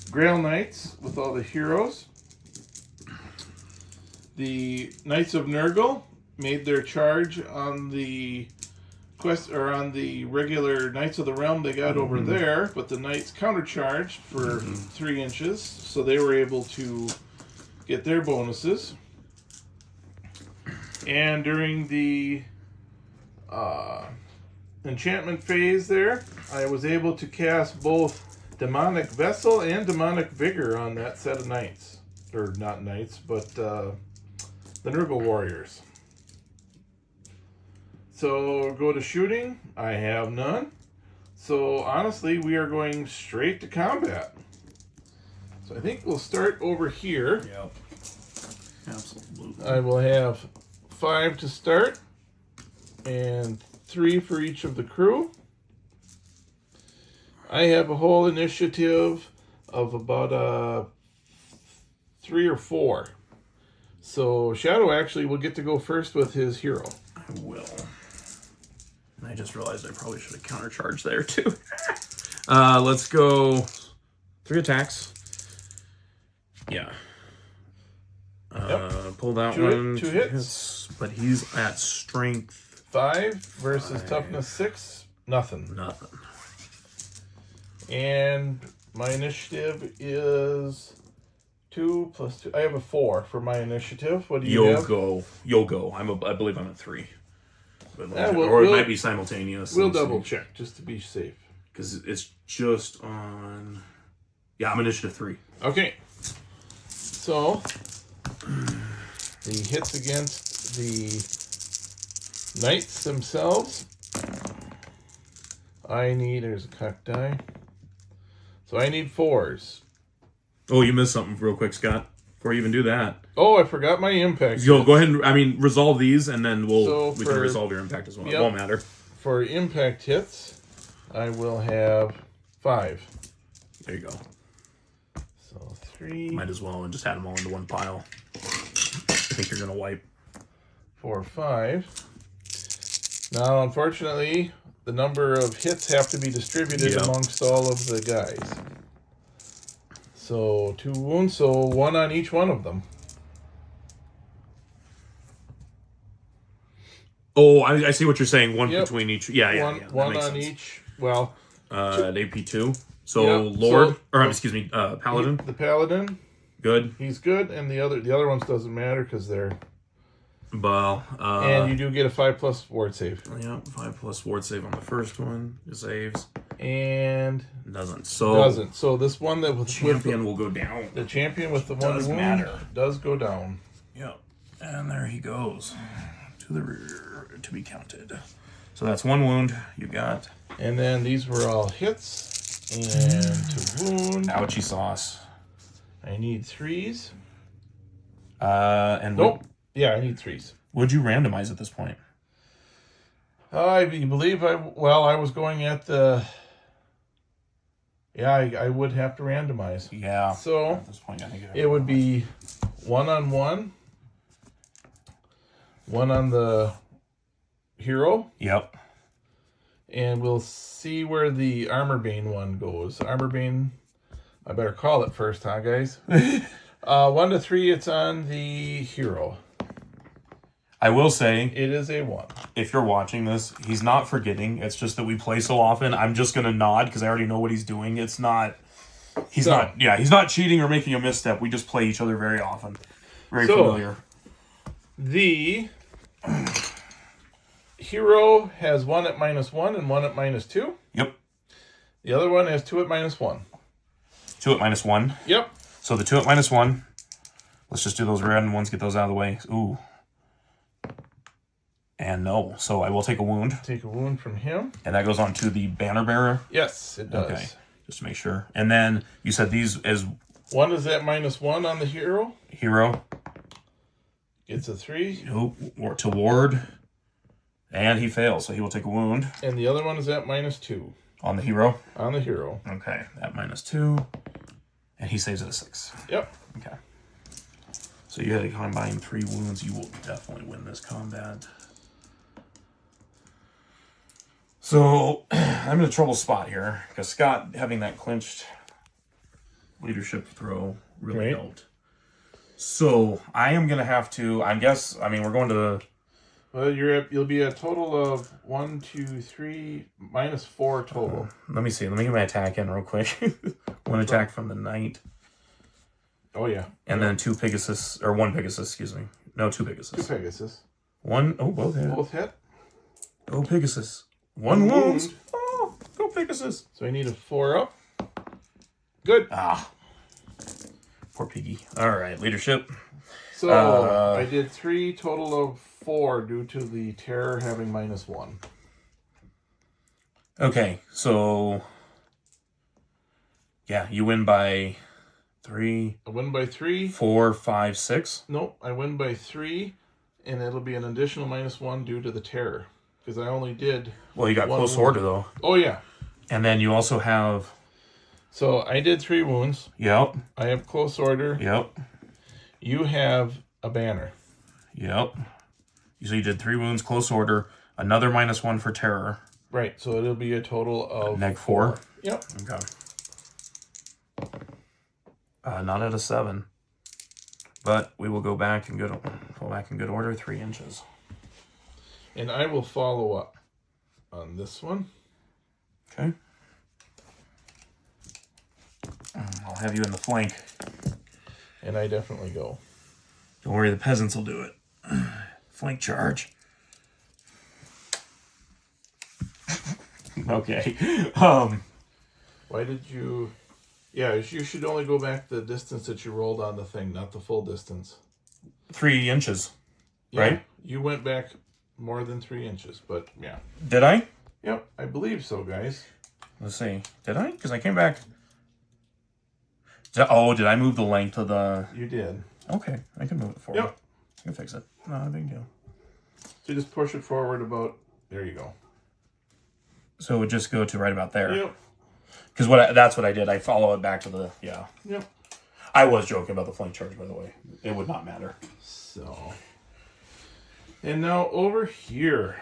Grail Knights with all the heroes. The Knights of Nurgle made their charge on the quest or on the regular Knights of the Realm they got over there, but the Knights countercharged for 3 inches, so they were able to get their bonuses. And during the enchantment phase there, I was able to cast both Demonic Vessel and Demonic Vigor on that set of knights. Or not knights, but the Nurgle Warriors. So go to shooting. I have none. So honestly, we are going straight to combat. So I think we'll start over here. Yep. Absolutely. I will have 5 to start and 3 for each of the crew. I have a whole initiative of about 3 or 4. So Shadow actually will get to go first with his hero. I will. I just realized I probably should have countercharged there too. Let's go 3 attacks. Yeah. Pull that one. 2 hits. But he's at strength 5 versus toughness 6. Nothing. nothing. And my initiative is 2 plus 2. I have a 4 for my initiative. What do you have? You'll go. I believe I'm at 3. But we'll- it might be simultaneous. We'll double check just to be safe. Because it's just on... Yeah, I'm initiative 3. Okay. So, the hits against the knights themselves. There's a cocked die. So I need 4s. Oh, you missed something real quick, Scott. Before you even do that. Oh, I forgot my impact. Yo, go ahead and, resolve these, and then we can for- resolve your impact as well. Yep. It won't matter. for impact hits, I will have 5. There you go. So 3. Might as well and just add them all into one pile. I think you're gonna wipe. 4, 5. Now, unfortunately, the number of hits have to be distributed amongst all of the guys. So 2 wounds, so 1 on each one of them. Oh, I see what you're saying. One between each. Yeah. One on each. Well, at AP2. So Lord, excuse me, Paladin. The Paladin. Good. He's good, and the other ones doesn't matter because they're. Well, and you do get a 5+ ward save. Yeah, 5+ ward save on the first one. It saves. And doesn't. So this one that with champion will go down. The champion with the one wound does go down. Yep. And there he goes to the rear to be counted. So that's 1 wound you got. And then these were all hits and 2 wound. Ouchie sauce. I need 3s. And nope. Yeah, I need 3s. Would you randomize at this point? I believe I was going at the. Yeah, I would have to randomize. Yeah. So at this point, I think it would be 1-on-1, 1 on the hero. Yep. And we'll see where the Armor Bane one goes. Armor Bane, I better call it first, huh, guys? 1 to 3, it's on the hero. I will say, it is a 1. If you're watching this, he's not forgetting. It's just that we play so often. I'm just gonna nod because I already know what he's doing. It's not. He's not cheating or making a misstep. We just play each other very often. Very familiar. The hero has 1 at -1 and 1 at -2. Yep. The other one has 2 at -1. 2 at -1. Yep. So the 2 at -1. Let's just do those random ones. Get those out of the way. Ooh. And no. So I will take a wound. Take a wound from him. And that goes on to the banner bearer? Yes, it does. Okay. Just to make sure. And then you said these as... 1 is at -1 on the hero. Hero. Gets a 3. Or to ward. And he fails, so he will take a wound. And the other one is at -2. On the hero? On the hero. Okay. At -2. And he saves at a 6. Yep. Okay. So you had to combine 3 wounds. You will definitely win this combat. So, I'm in a trouble spot here, because Scott having that clinched leadership throw really helped. So, I am going to have to, we're going to... Well, you'll be a total of 1, 2, 3, -4 total. Let me see. Let me get my attack in real quick. 1 attack from the knight. Oh, yeah. And then 2 Pegasus, or 1 Pegasus, excuse me. No, 2 Pegasus. 2 Pegasus. 1, both hit. Both hit. Go Pegasus. 1 wound. Oh, go Pegasus. So I need a 4 up. Good. Poor piggy. All right, leadership. So I did 3, total of 4 due to the terror having -1. Okay, so yeah, you win by 3. I win by 3. 4, 5, 6. Nope, I win by 3, and it'll be an additional -1 due to the terror. Because I only did... Well, you got close order, though. Oh, yeah. And then you also have... So, I did 3 wounds. Yep. I have close order. Yep. You have a banner. Yep. So you did 3 wounds, close order, another -1 for terror. Right, so it'll be a total of... -4? Yep. Okay. Not at a 7. But we will go back in good order, 3 inches. And I will follow up on this one. Okay. I'll have you in the flank. And I definitely go. Don't worry, the peasants will do it. Flank charge. Okay. Why did you... Yeah, you should only go back the distance that you rolled on the thing, not the full distance. 3 inches, yeah, right? You went back more than 3 inches, but yeah. Did I? Yep, I believe so, guys. Let's see. Did I? Because I came back... Did I move the length of the... You did. Okay, I can move it forward. Yep. I can fix it. Not a big deal. So just push it forward about... There you go. So it would just go to right about there. Yep. Because that's what I did. I follow it back to the, yeah. Yep. I was joking about the flank charge, by the way. It would not matter. So. And now over here.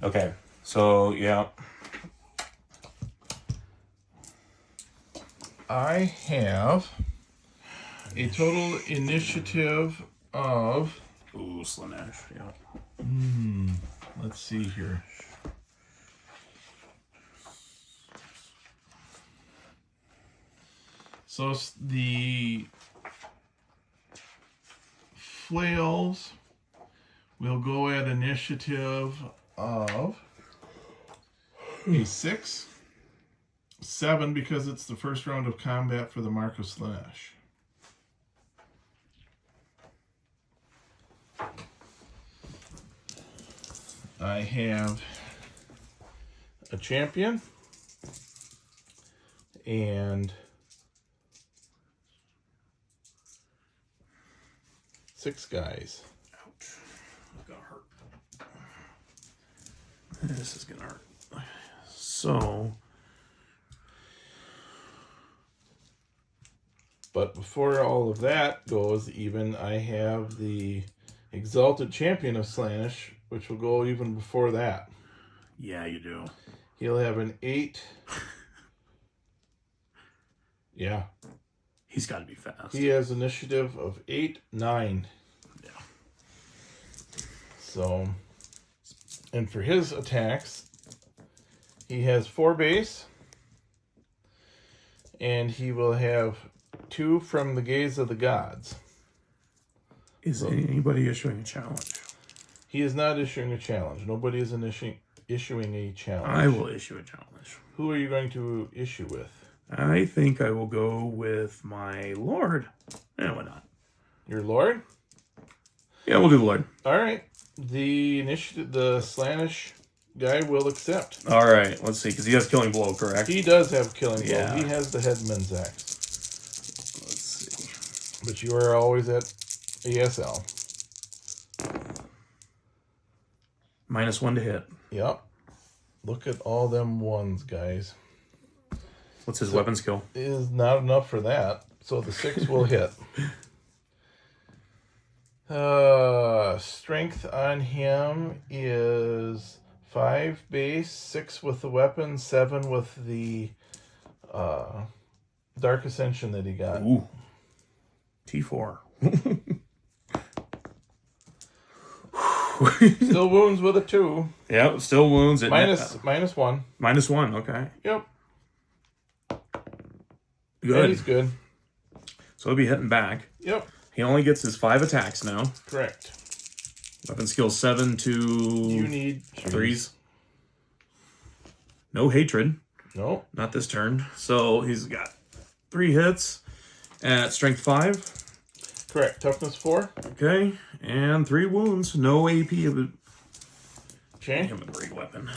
Okay. So, yeah. I have a total initiative of... Ooh, Slanesh, yeah. Let's see here. So the flails will go at initiative of a 6, 7 because it's the first round of combat for the Mark of Slanesh. I have a champion and 6 guys. Ouch. That's gonna hurt. This is gonna hurt. So. But before all of that goes, even I have the Exalted Champion of Slanesh, which will go even before that. Yeah, you do. He'll have an 8. Yeah. He's got to be fast. He has initiative of 8, 9. Yeah. So, and for his attacks, he has 4 base, and he will have 2 from the Gaze of the Gods. Is anybody issuing a challenge? He is not issuing a challenge. Nobody is issuing a challenge. I will issue a challenge. Who are you going to issue with? I think I will go with my Lord. Yeah, why not? Your Lord? Yeah, we'll do the Lord. All right. The Slanesh guy will accept. All right, let's see, because he has Killing Blow, correct? He does have Killing Blow. Yeah. He has the Headman's Axe. Let's see. But you are always at ESL. -1 to hit. Yep. Look at all them ones, guys. What's his weapon skill? Is not enough for that. So the 6 will hit. Strength on him is 5 base, 6 with the weapon, 7 with the Dark Ascension that he got. Ooh. T4. Still wounds with a 2. Yep, still wounds. Minus 1. -1, okay. Yep. Good. And he's good. So he'll be hitting back. Yep. He only gets his 5 attacks now. Correct. Weapon skill 7 to... You need 3s. No hatred. No. Not this turn. So he's got 3 hits at strength 5. Correct. Toughness 4. Okay. And 3 wounds. No AP of it. Okay. Him a great weapon.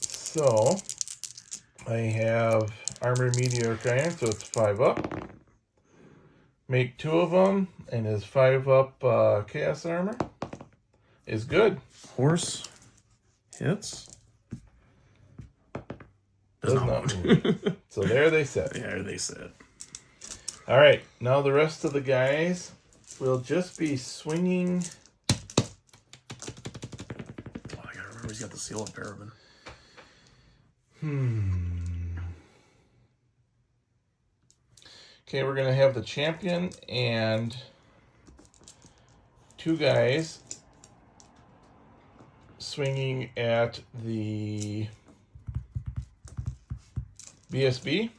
So, I have Armor Meteor Giant, so it's 5 up. Make 2 of them, and his 5 up Chaos Armor is good. Horse hits. Does not move. So there they sit. There they sit. All right, now the rest of the guys will just be swinging. Oh, I gotta remember he's got the seal of Paraben. Okay, we're going to have the champion and 2 guys swinging at the BSB.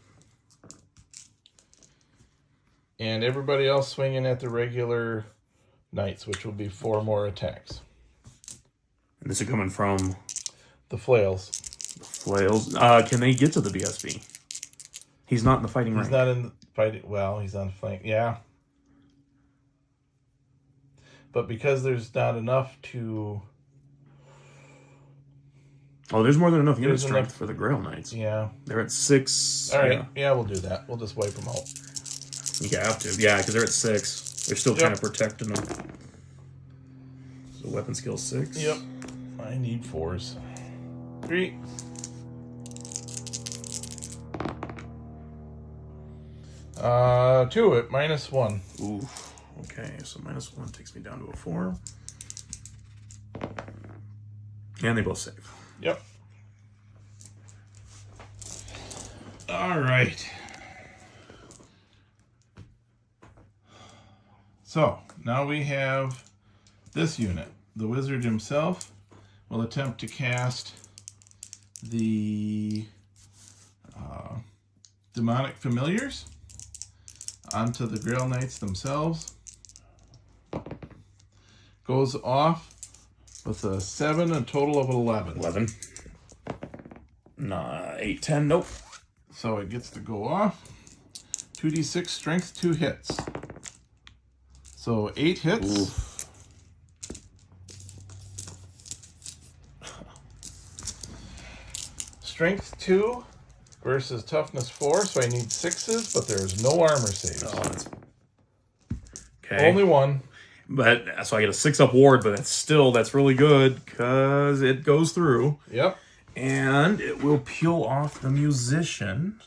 And everybody else swinging at the regular knights, which will be 4 more attacks. And this is coming from The flails. the flails. Can they get to the BSB? He's not in the fighting He's ring. not in the fighting. Well, he's on flank. Yeah. But because there's not enough to... Oh, there's more than enough unit There's strength enough- for the Grail Knights. Yeah. They're at 6. All right. Yeah, we'll do that. We'll just wipe them out. You have to. Yeah, because they're at 6. They're still kind of protecting them. So weapon skill 6. Yep. I need 4s. 3. Two at -1. Ooh. Okay, so -1 takes me down to a 4. And they both save. Yep. All right. So now we have this unit. The wizard himself will attempt to cast the demonic familiars onto the Grail Knights themselves. Goes off with a 7, a total of 11. 11. 8, 10, nope. So it gets to go off. 2d6 strength, 2 hits. So 8 hits. Ooh. Strength 2 versus toughness 4, so I need 6s, but there's no armor saves. Oh, that's... Okay. Only 1. But so I get a 6-up ward, but that's really good because it goes through. Yep. And it will peel off the musician,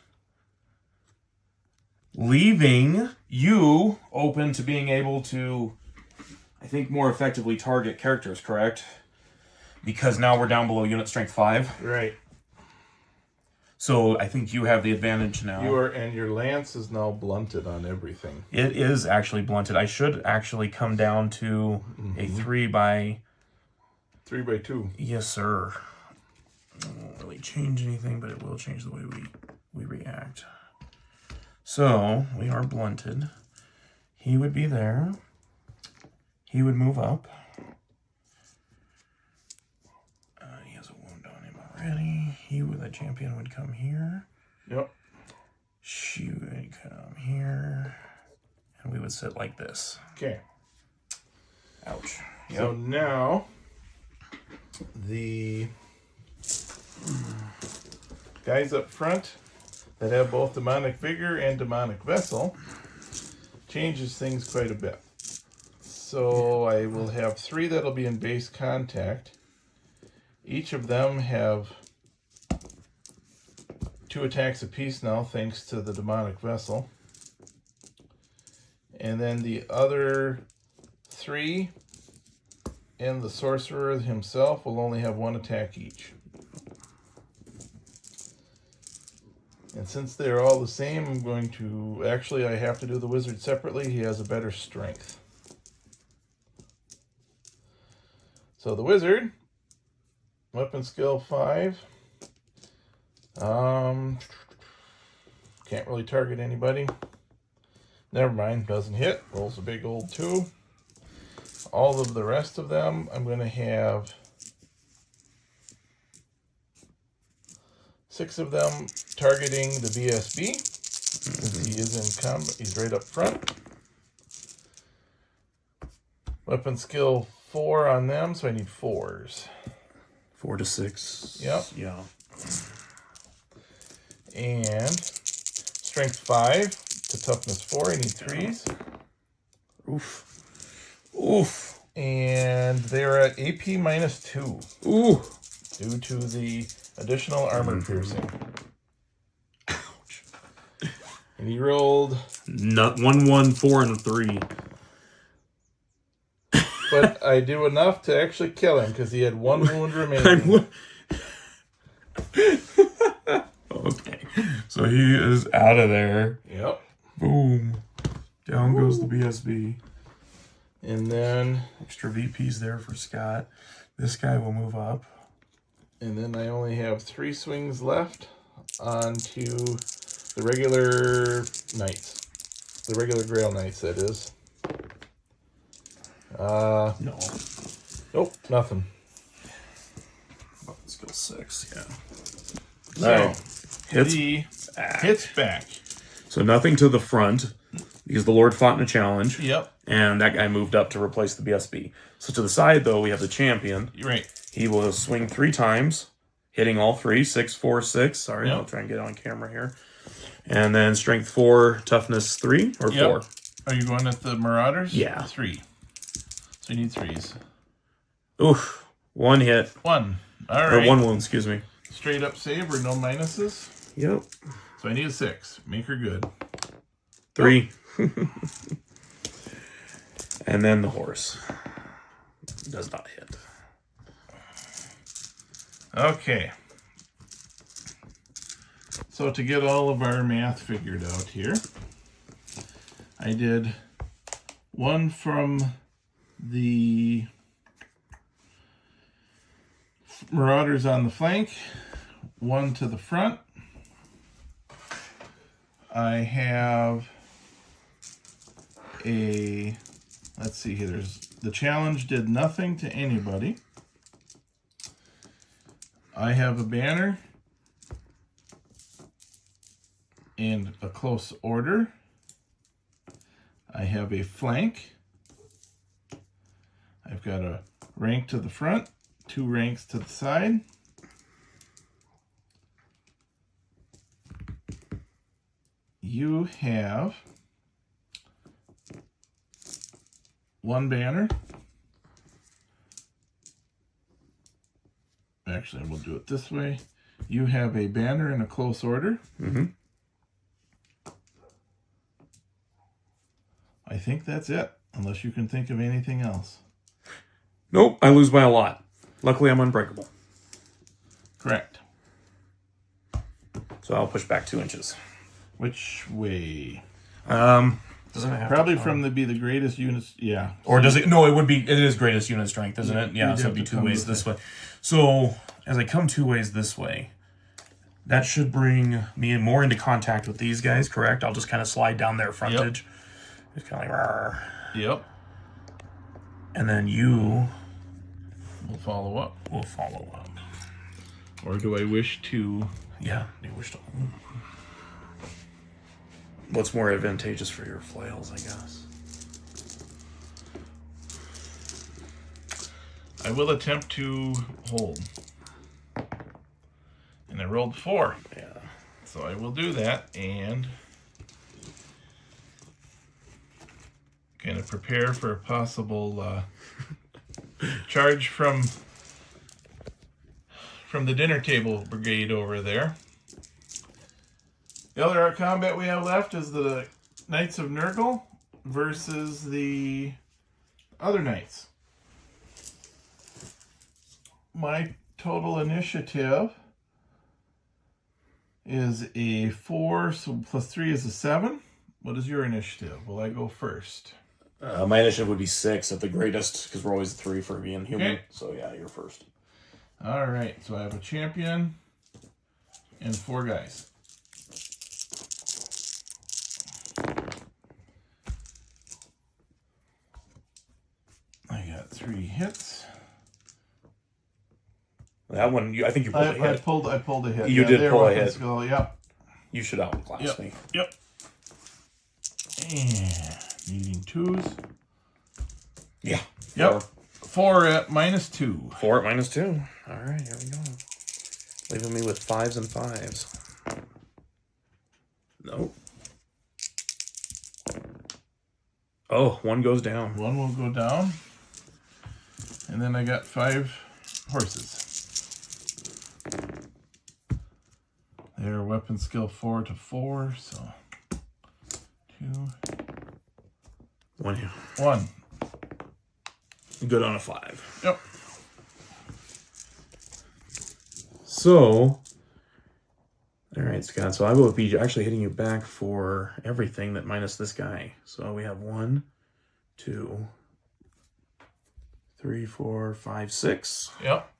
leaving you open to being able to, I think, more effectively target characters, correct? Because now we're down below unit strength 5. Right. So I think you have the advantage now. And your lance is now blunted on everything. It is actually blunted. I should actually come down to a 3 by... 3 by 2. Yes, sir. It won't really change anything, but it will change the way we react. So, we are blunted. He would be there. He would move up. He has a wound on him already. The champion would come here. Yep. She would come here. And we would sit like this. Okay. Ouch. Yep. So now, the guys up front that have both Demonic Vigor and Demonic Vessel changes things quite a bit. So I will have 3 that'll be in base contact. Each of them have 2 attacks apiece now, thanks to the Demonic Vessel. And then the other 3 and the Sorcerer himself will only have 1 attack each. And since they're all the same, I'm going to... Actually, I have to do the Wizard separately. He has a better strength. So the Wizard, weapon skill 5. Can't really target anybody. Never mind, doesn't hit. Rolls a big old 2. All of the rest of them, I'm going to have 6 of them targeting the BSB, because he is in combat. He's right up front. Weapon skill 4 on them, so I need 4s. 4 to 6. Yep. Yeah. And strength 5 to toughness 4. I need 3s. Oof. Oof. And they're at AP -2. Ooh. Due to the additional armor piercing. Ouch. And he rolled... 1, 1, 4, and a 3. But I do enough to actually kill him, because he had 1 wound remaining. Okay. So he is out of there. Yep. Boom. Down goes the BSB. And then... Extra VPs there for Scott. This guy will move up. And then I only have 3 swings left onto the regular knights. The regular Grail Knights, that is. No. Nope, nothing. Weapon skill 6, yeah. So, Alright. Hits back. Hits back. So nothing to the front, because the Lord fought in a challenge. Yep. And that guy moved up to replace the BSB. So to the side, though, we have the champion. You're right. He will swing 3 times, hitting all 3. 6, 4, 6. Sorry, Yep. I'll try and get it on camera here. And then strength 4, toughness 3 or 4. Are you going at the Marauders? Yeah. 3. So you need 3s. Oof. 1 hit. 1. All Or right. 1 wound, excuse me. Straight up save or no minuses. Yep. So I need a 6. Make her good. 3. And then the horse. Does not hit. Okay. So to get all of our math figured out here, I did 1 from the Marauders on the flank, 1 to the front. I have a, let's see here, the challenge did nothing to anybody. I have a banner and a close order. I have a flank. I've got a rank to the front, 2 ranks to the side. You have 1 banner. Actually, we'll do it this way. You have a banner in a close order. Mm-hmm. I think that's it, unless you can think of anything else. Nope, I lose by a lot. Luckily, I'm unbreakable. Correct. So I'll push back 2 inches. Which way? Doesn't it have Probably to from the greatest units. Yeah. Or does it? No, it would be. It is greatest unit strength, isn't it? Yeah, You'd so have it'd be to 2 come ways this this way. So as I come 2 ways this way, that should bring me more into contact with these guys. Correct? I'll just kind of slide down their frontage. Just kind of like, rawr. Yep. And then you We'll follow up. will follow up. Or do I wish to? Yeah, you wish to. What's more advantageous for your flails, I guess? I will attempt to hold. And I rolled 4. Yeah. So I will do that and kind of prepare for a possible charge from the dinner table brigade over there. The other combat we have left is the Knights of Nurgle versus the other knights. My total initiative is a 4, so plus 3 is a 7. What is your initiative? Will I go first? My initiative would be 6 at the greatest, because we're always 3 for being human. Okay. So yeah, you're first. All right, so I have a champion and 4 guys. I got 3 hits. That one, I think you pulled a I hit. pulled a hit. You did their pull a weapon hit. Skill, yep. You should outclass me. Yep. And needing 2s. Yeah. Yep. 4 at -2. 4 at -2. All right, here we go. Leaving me with 5s and 5s. Nope. Oh, 1 goes down. 1 will go down. And then I got 5 horses. Their weapon skill 4 to 4, so 2, 1. 1. Good on a 5. Yep. So, all right, Scott. So I will be actually hitting you back for everything that minus this guy. So we have 1, 2, 3, 4, 5, 6. Yep.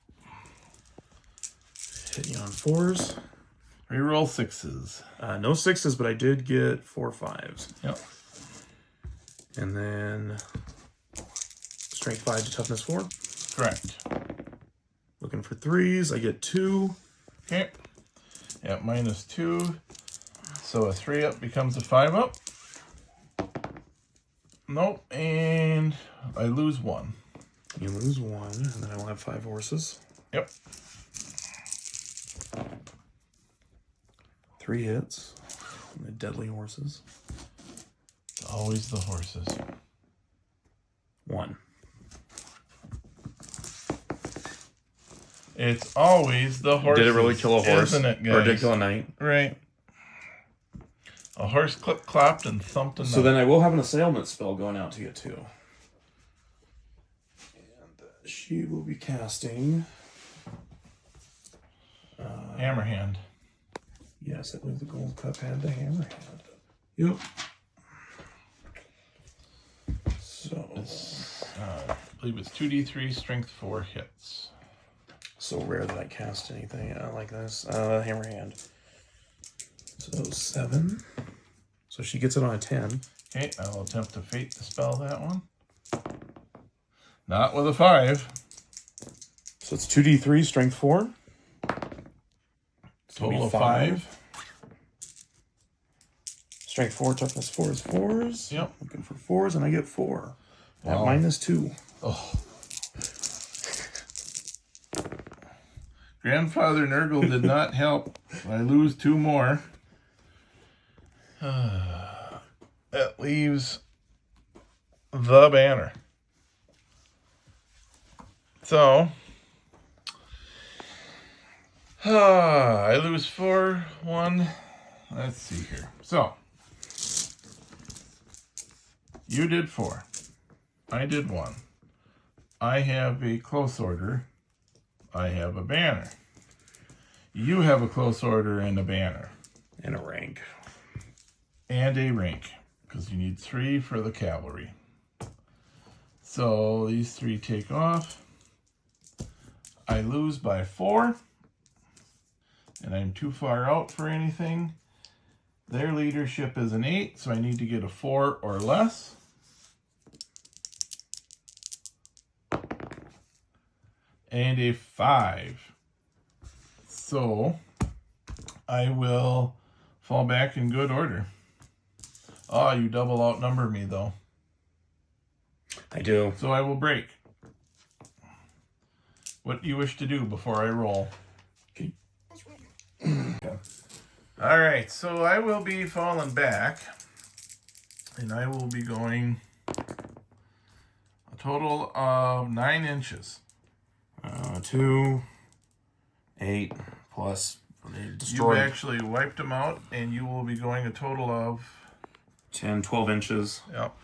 Hit you on 4s. Reroll 6s. No 6s, but I did get 4 5s. Yep. And then strength 5 to toughness 4. Correct. Looking for 3s. I get 2. Okay. At -2. So a 3 up becomes a 5 up. Nope. And I lose 1. You lose 1, and then I will have 5 horses. Yep. 3 hits. And the deadly horses. Always the horses. 1. It's always the horse. Did it really kill a horse? Isn't it, guys? Or did it kill a knight? Right. A horse clip-clopped and thumped a knight. So then I will have an assailment spell going out to you too. And she will be casting... Hammerhand. Yes, I believe the gold cup had the hammerhand. Yep. So... I believe it's 2d3, strength 4 hits. So rare that I cast anything like this. Hammerhand. So 7. So she gets it on a 10. Okay, I'll attempt to fate the spell that one. Not with a 5. So it's 2d3, strength 4. Total of 5. Strength 4, toughness 4 is 4s. Yep. Looking for 4s, and I get 4. At Wow. -2. Oh. Grandfather Nurgle did not help. I lose 2 more. That leaves the banner. So, I lose 4, 1. Let's see here. So, you did 4. I did 1. I have a close order. I have a banner. You have a close order and a banner. And a rank. And a rank. Because you need 3 for the cavalry. So these 3 take off. I lose by 4. And I'm too far out for anything. Their leadership is an 8, so I need to get a 4 or less. And a 5. So I will fall back in good order. Oh, you double outnumber me though. I do. So I will break. What do you wish to do before I roll? Okay. All right, so I will be falling back, and I will be going a total of 9 inches. 2, 8, plus they You've destroyed actually wiped them out, and you will be going a total of 10, 12 inches. Yep.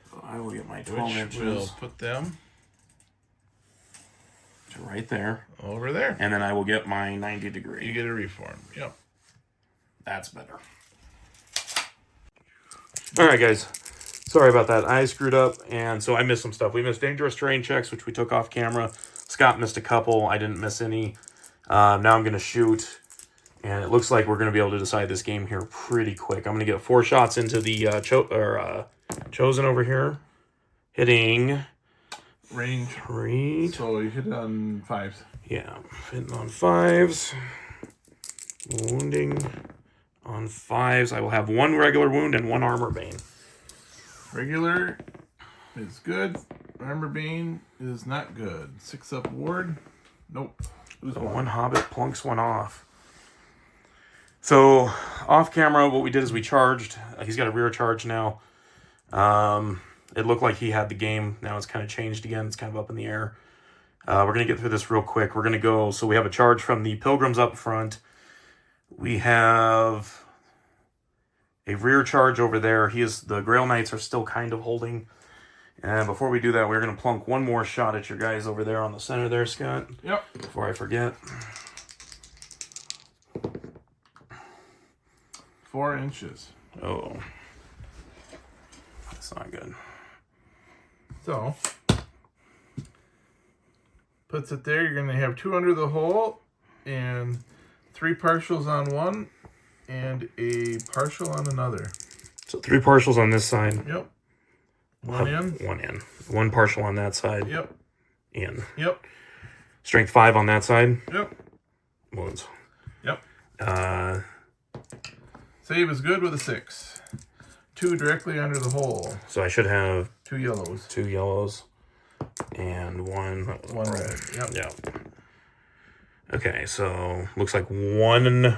So I will get my 12 Which inches will put them to right there. over there. And then I will get my 90 degree. You get a reform. Yep. That's better. All right, guys. Sorry about that. I screwed up, and so I missed some stuff. We missed dangerous terrain checks, which we took off camera. Scott missed a couple. I didn't miss any. Now I'm going to shoot, and it looks like we're going to be able to decide this game here pretty quick. I'm going to get 4 shots into the Chosen over here. Hitting Range. 3. So you hit on 5s. Yeah, hitting on 5s. Wounding on 5s. I will have 1 regular wound and 1 armor bane. Regular is good. Armor Bane is not good. 6 up ward. Nope. So 1 hobbit plunks 1 off. So off camera, what we did is we charged. He's got a rear charge now. It looked like he had the game. Now it's kind of changed again. It's kind of up in the air. We're going to get through this real quick. We're going to go. So we have a charge from the pilgrims up front. We have a rear charge over there. The Grail Knights are still kind of holding. And before we do that, we're going to plunk 1 more shot at your guys over there on the center there, Scott. Yep. Before I forget. 4 inches. Oh. That's not good. So, puts it there. You're going to have 2 under the hole and 3 partials on one and a partial on another. So 3 partials on this side. Yep. 1 in. 1 in. 1 partial on that side. Yep. In. Yep. Strength 5 on that side. Yep. Wounds. Yep. Uh, Save is good with a 6. 2 directly under the hole. so I should have 2 yellows. 2 yellows and 1 red. Yep. Yeah. Okay, so looks like 1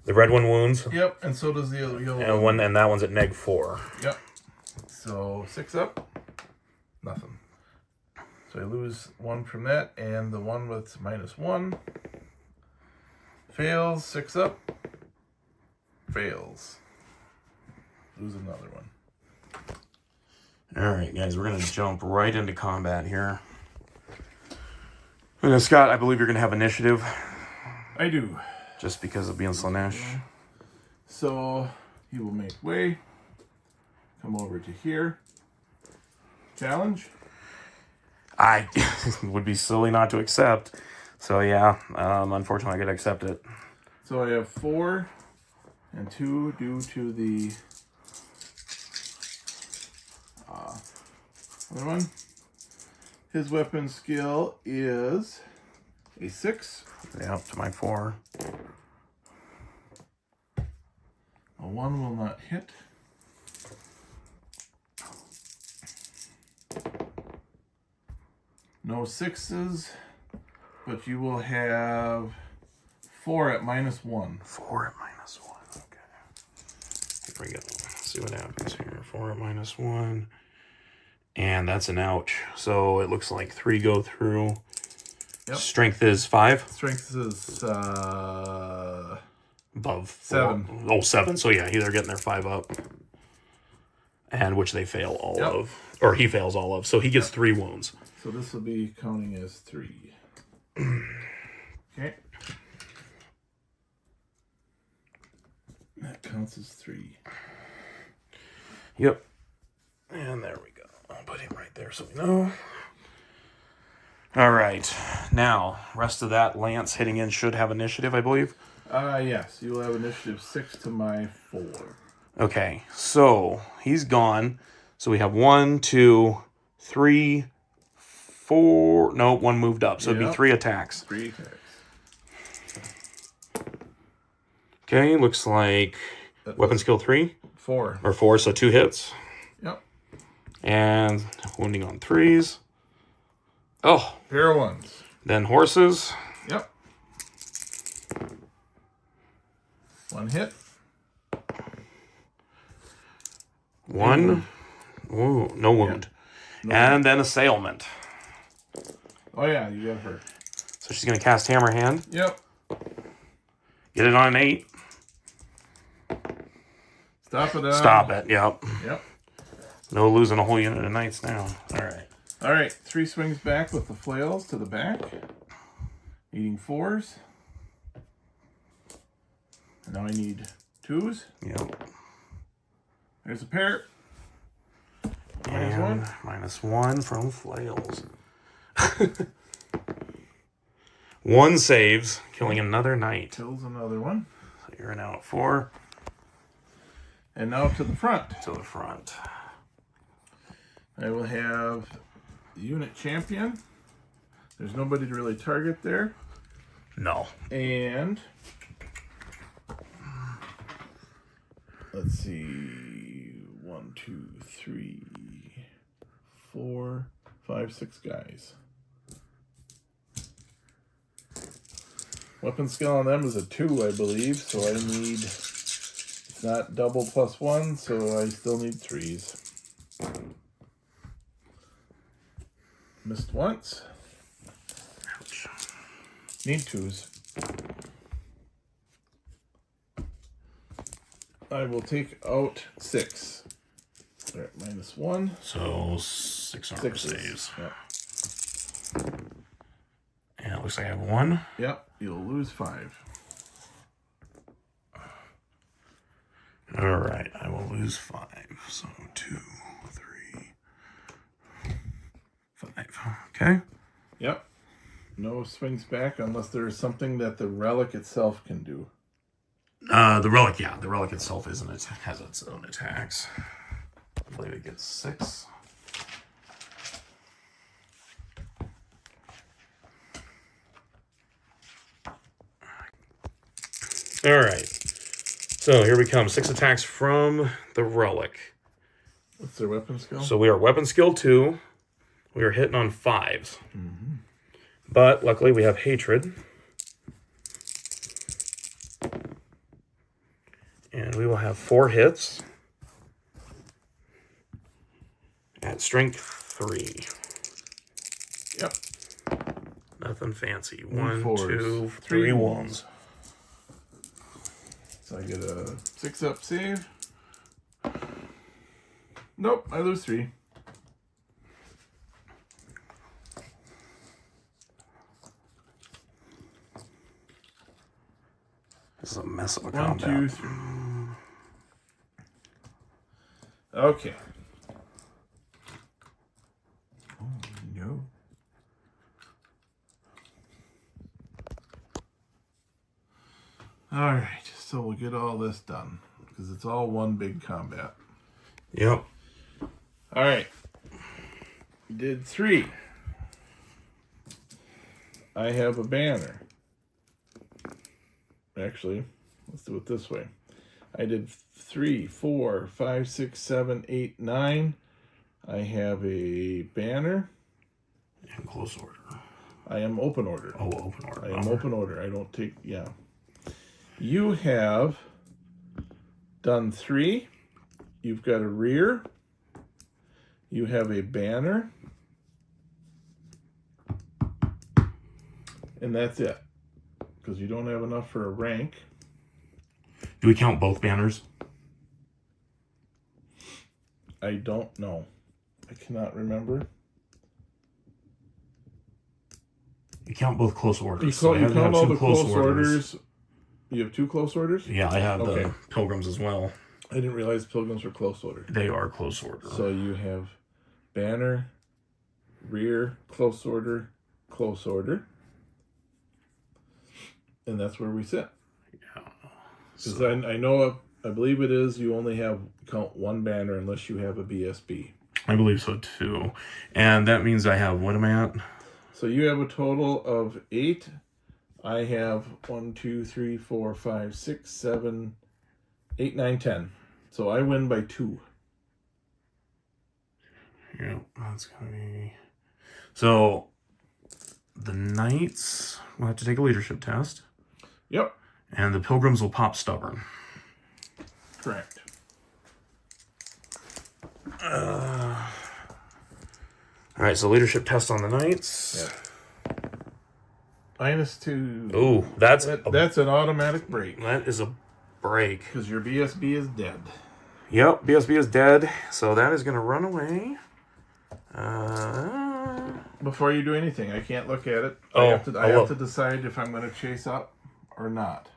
the red one wounds. Yep, and so does the yellow. And that one's at -4. Yep. So 6 up. Nothing. So I lose 1 from that, and the one with -1 fails. 6 up. Fails. Lose another one. All right, guys, we're going to jump right into combat here. And Scott, I believe you're going to have initiative. I do. Just because of being Slanesh. So he will make way. Come over to here. Challenge. I would be silly not to accept. So yeah, unfortunately I gotta accept it. So I have 4 and 2 due to the other one. His weapon skill is a 6. Yeah, up to my 4. A 1 will not hit. No 6s, but you will have 4 at -1. 4 at -1. Okay. Here we go. Let's see what happens here. 4 at -1. And that's an ouch. So it looks like 3 go through. Yep. Strength is 5. Strength is Above 7. 4. Oh, 7. So yeah, they're getting their 5 up. And which they fail all Yep. of. Or he fails all of. So he gets 3 wounds. So this will be counting as 3. Okay. That counts as 3. Yep. And there we go. I'll put him right there so we know. All right. Now, rest of that Lance hitting in should have initiative, I believe. Yes. You will have initiative 6 to my 4. Okay. So he's gone. So we have 1, 2, 3, 4. No, 1 moved up. So it'd be Yep. 3 attacks. 3 attacks. Okay. Looks like weapon skill 3 4. or 4. So 2 hits. Yep. And wounding on 3s. Oh. Pair of 1s. Then horses. Yep. 1 hit. 1. Ooh, no wound. No And then assailment. Oh yeah, you got her. So she's going to cast Hammer Hand. Yep. Get it on an 8. Stop it. Stop it. Yep. Yep. No losing a whole unit of knights now. All right. All right. 3 swings back with the flails to the back. Needing 4s. And now I need 2s. Yep. There's a pair. And -1. -1 from flails. 1 saves, killing another knight. Kills another one. So you're now at 4 And now to the front. to the front. I will have the unit champion. There's nobody to really target there. No. And let's see, 1, 2, 3, 4, 5, 6 guys. Weapon skill on them is a 2, I believe, so I need, it's not double +1, so I still need 3s. Missed once. Ouch. Need 2s. I will take out 6. They're at -1. So 6 armor 6s. saves. Yep. And it looks like I have 1. Yep. You'll lose 5. All right. I will lose 5. So 2, 3, 5. Okay. Yep. No swings back unless there is something that the relic itself can do. The relic, yeah. The relic itself has its own attacks. I believe it gets 6. All right. So here we come. 6 attacks from the relic. What's their weapon skill? So we are weapon skill 2. We are hitting on 5s. Mm-hmm. But luckily we have hatred. And we will have 4 hits. At strength 3. Yep. Nothing fancy. No 1, fours. 2, 3 3 ones. 1s. So I get a 6-up save. Nope, I lose 3. This is a mess of a 1, combat. 2, 3. Okay. Oh no. All right, so we'll get all this done because it's all one big combat. Yep. All right. Did 3. I have a banner. Actually, let's do it this way. I did 3, 4, 5, 6, 7, 8, 9. I have a banner. In close order. I am open order. Oh, open order. I am open order. I don't take, yeah. You have done 3. You've got a rear. You have a banner. And that's it. Because you don't have enough for a rank. Do we count both banners? I don't know. I cannot remember. You count both close orders. You So I have count all two the close orders. You have 2 close orders? Yeah, I have Okay. the pilgrims as well. I didn't realize pilgrims were close order. They are close order. So you have banner, rear, close order, close order. And that's where we sit. Yeah. Because So, I know, I believe it is, you only count 1 banner unless you have a BSB. I believe so too. And that means I have, what am I at? So you have a total of 8. I have 1, 2, 3, 4, 5, 6, 7, 8, 9, 10. So I win by 2. Yeah, that's going to be... So, the knights will have to take a leadership test. Yep. And the pilgrims will pop stubborn. Correct. All right, so leadership test on the knights. Yep. -2. Ooh, that's That's an automatic break. that is a break. Because your BSB is dead. Yep, BSB is dead, so that is going to run away. Before you do anything, I can't look at it. Oh, I have to decide if I'm going to chase up or not.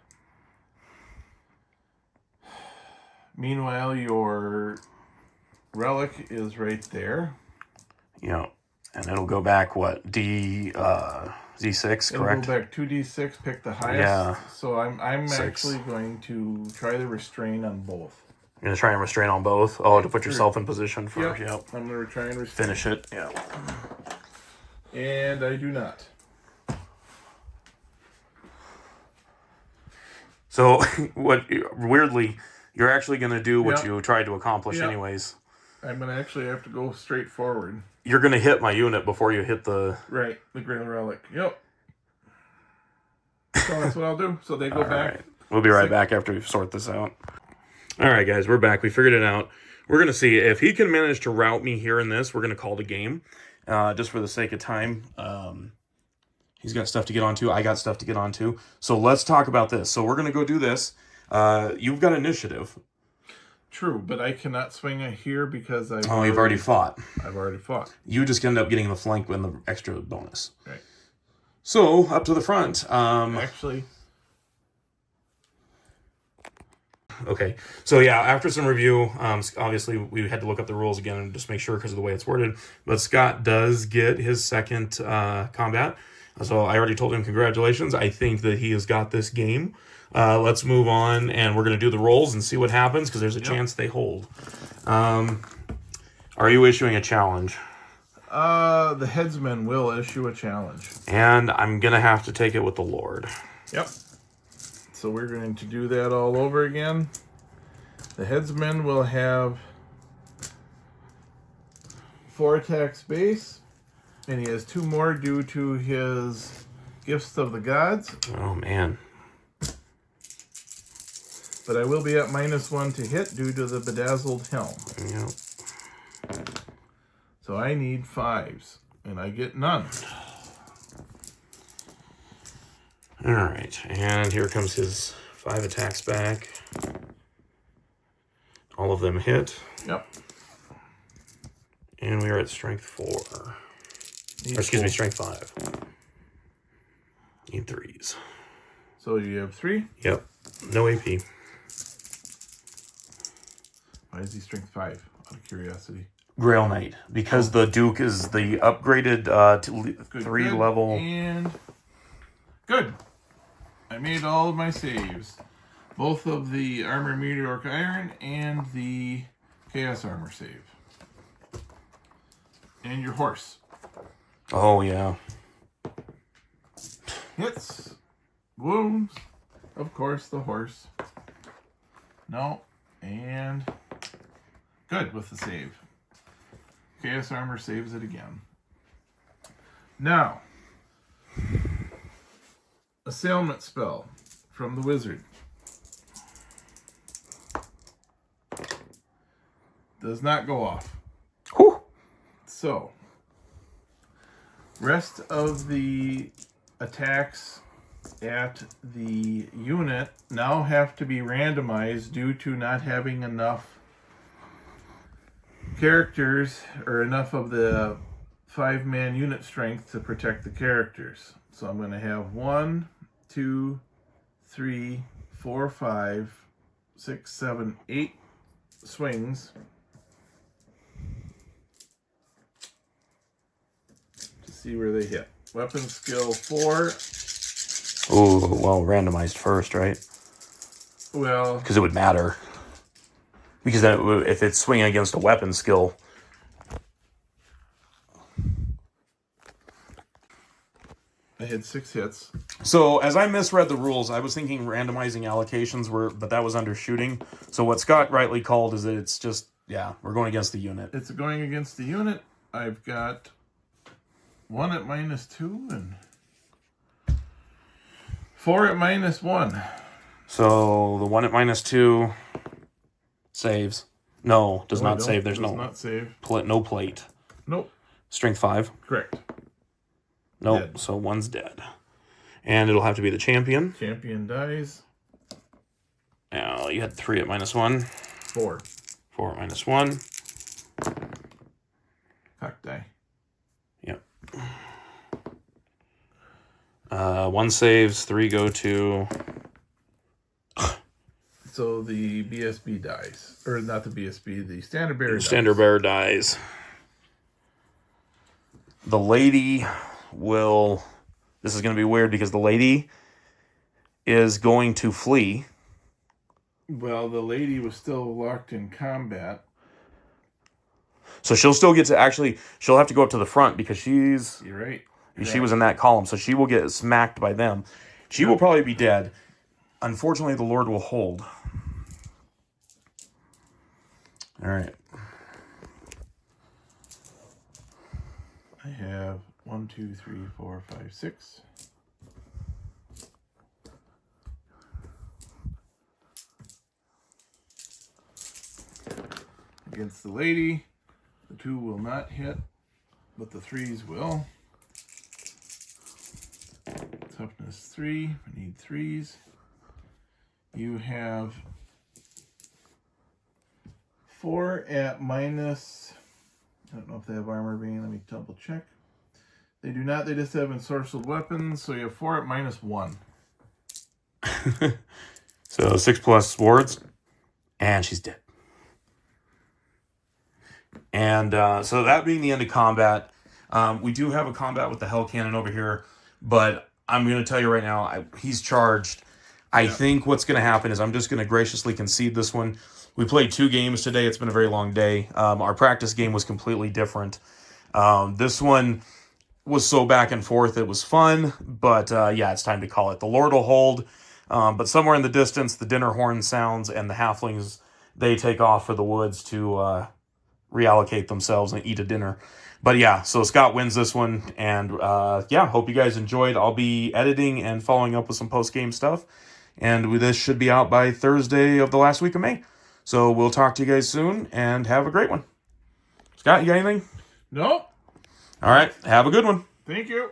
Meanwhile, your relic is right there. Yeah, and it'll go back, what, Z6, It'll correct? go back 2d6, pick the highest. Yeah. So I'm 6. actually going to try the restrain on both. You're going to try and restrain on both? Oh, to put yourself in position for, yep. I'm going to try and restrain. Finish it, yeah. And I do not. So, weirdly, you're actually going to do what Yep. you tried to accomplish Yep. anyways. I'm going to actually have to go straight forward. You're going to hit my unit before you hit the... Right, the Grail Relic. Yep. So that's what I'll do. So they go All back. right. We'll be right 6. back after we sort this out. All right, guys, we're back. We figured it out. We're going to see if he can manage to rout me here in this. We're going to call the game just for the sake of time. He's got stuff to get onto. I got stuff to get onto. So let's talk about this. So we're going to go do this. You've got initiative. True, but I cannot swing it here because You've already fought. I've already fought. You just end up getting the flank and the extra bonus. Right. So, up to the front. Actually, Okay, so yeah, after some review, obviously we had to look up the rules again and just make sure because of the way it's worded. But Scott does get his second combat. So I already told him congratulations. I think that he has got this game. Let's move on, and we're going to do the rolls and see what happens because there's a chance they hold. Are you issuing a challenge? the headsman will issue a challenge. And I'm going to have to take it with the Lord. Yep. So we're going to do that all over again. The headsman will have 4 attacks base, and he has 2 more due to his gifts of the gods. Oh, man. But I will be at -1 to hit due to the bedazzled helm. Yep. So I need 5s. And I get none. All right, and here comes his 5 attacks back. All of them hit. Yep. And we are at strength 4. Or, excuse me, strength 5. Need 3s. So you have 3? Yep. No AP. Why is he strength 5? Out of curiosity. Grail Knight. Because the Duke is the upgraded Good, 3 good. level. And good. I made all of my saves. Both of the Armor Meteoric Iron and the Chaos Armor save. And your horse. Oh, yeah. Hits. Wounds. Of course, the horse. No. And good with the save. Chaos Armor saves it again. Now, Assailment spell from the wizard. Does not go off. Whew. So, rest of the attacks at the unit now have to be randomized due to not having enough characters or enough of the 5-man unit strength to protect the characters. So I'm going to have 1, 2, 3, 4, 5, 6, 7, 8 swings. To see where they hit. Weapon skill 4. Oh, well, randomized first, right? Well, Because it would matter. Because then if it's swinging against a weapon skill. I had 6 hits. So, as I misread the rules, I was thinking randomizing allocations were, but that was under shooting. So what Scott rightly called is that it's just, yeah, we're going against the unit. It's going against the unit. I've got 1 at -2 and 4 at -1. So the 1 at -2 saves. No, does not save. There's does not save. no plate. Nope. Strength 5. Correct. Nope. Dead. So 1's dead. And it'll have to be the champion. Champion dies. Now you had 3 at -1. 4. 4 at -1. Cock die. Yep. 1 saves, 3 go to. So the BSB dies. Or not the BSB, the Standard Bearer dies. Standard Bearer dies. The lady will. This is going to be weird because the lady is going to flee. Well, the lady was still locked in combat. So she'll still get to actually. She'll have to go up to the front because she's. You're right. She was in that column, so she will get smacked by them. She will probably be dead. Unfortunately, the Lord will hold. All right. I have 1, 2, 3, 4, 5, 6. Against the lady, the 2 will not hit, but the 3s will. Toughness 3, I need 3s. You have 4 at minus, I don't know if they have armor being, let me double check. They do not, they just have ensorcelled weapons, so you have 4 at -1. So 6 plus swords, and she's dead. And so that being the end of combat, we do have a combat with the Hell Cannon over here, but I'm going to tell you right now, he's charged. I think what's going to happen is I'm just going to graciously concede this one. We played 2 games today. It's been a very long day. Our practice game was completely different. This one was so back and forth. It was fun, but yeah, it's time to call it. The Lord will hold, but somewhere in the distance, the dinner horn sounds, and the halflings, they take off for the woods to reallocate themselves and eat a dinner. But yeah, so Scott wins this one, and yeah, hope you guys enjoyed. I'll be editing and following up with some post-game stuff, and this should be out by Thursday of the last week of May. So we'll talk to you guys soon, and have a great one. Scott, you got anything? Nope. All right. Have a good one. Thank you.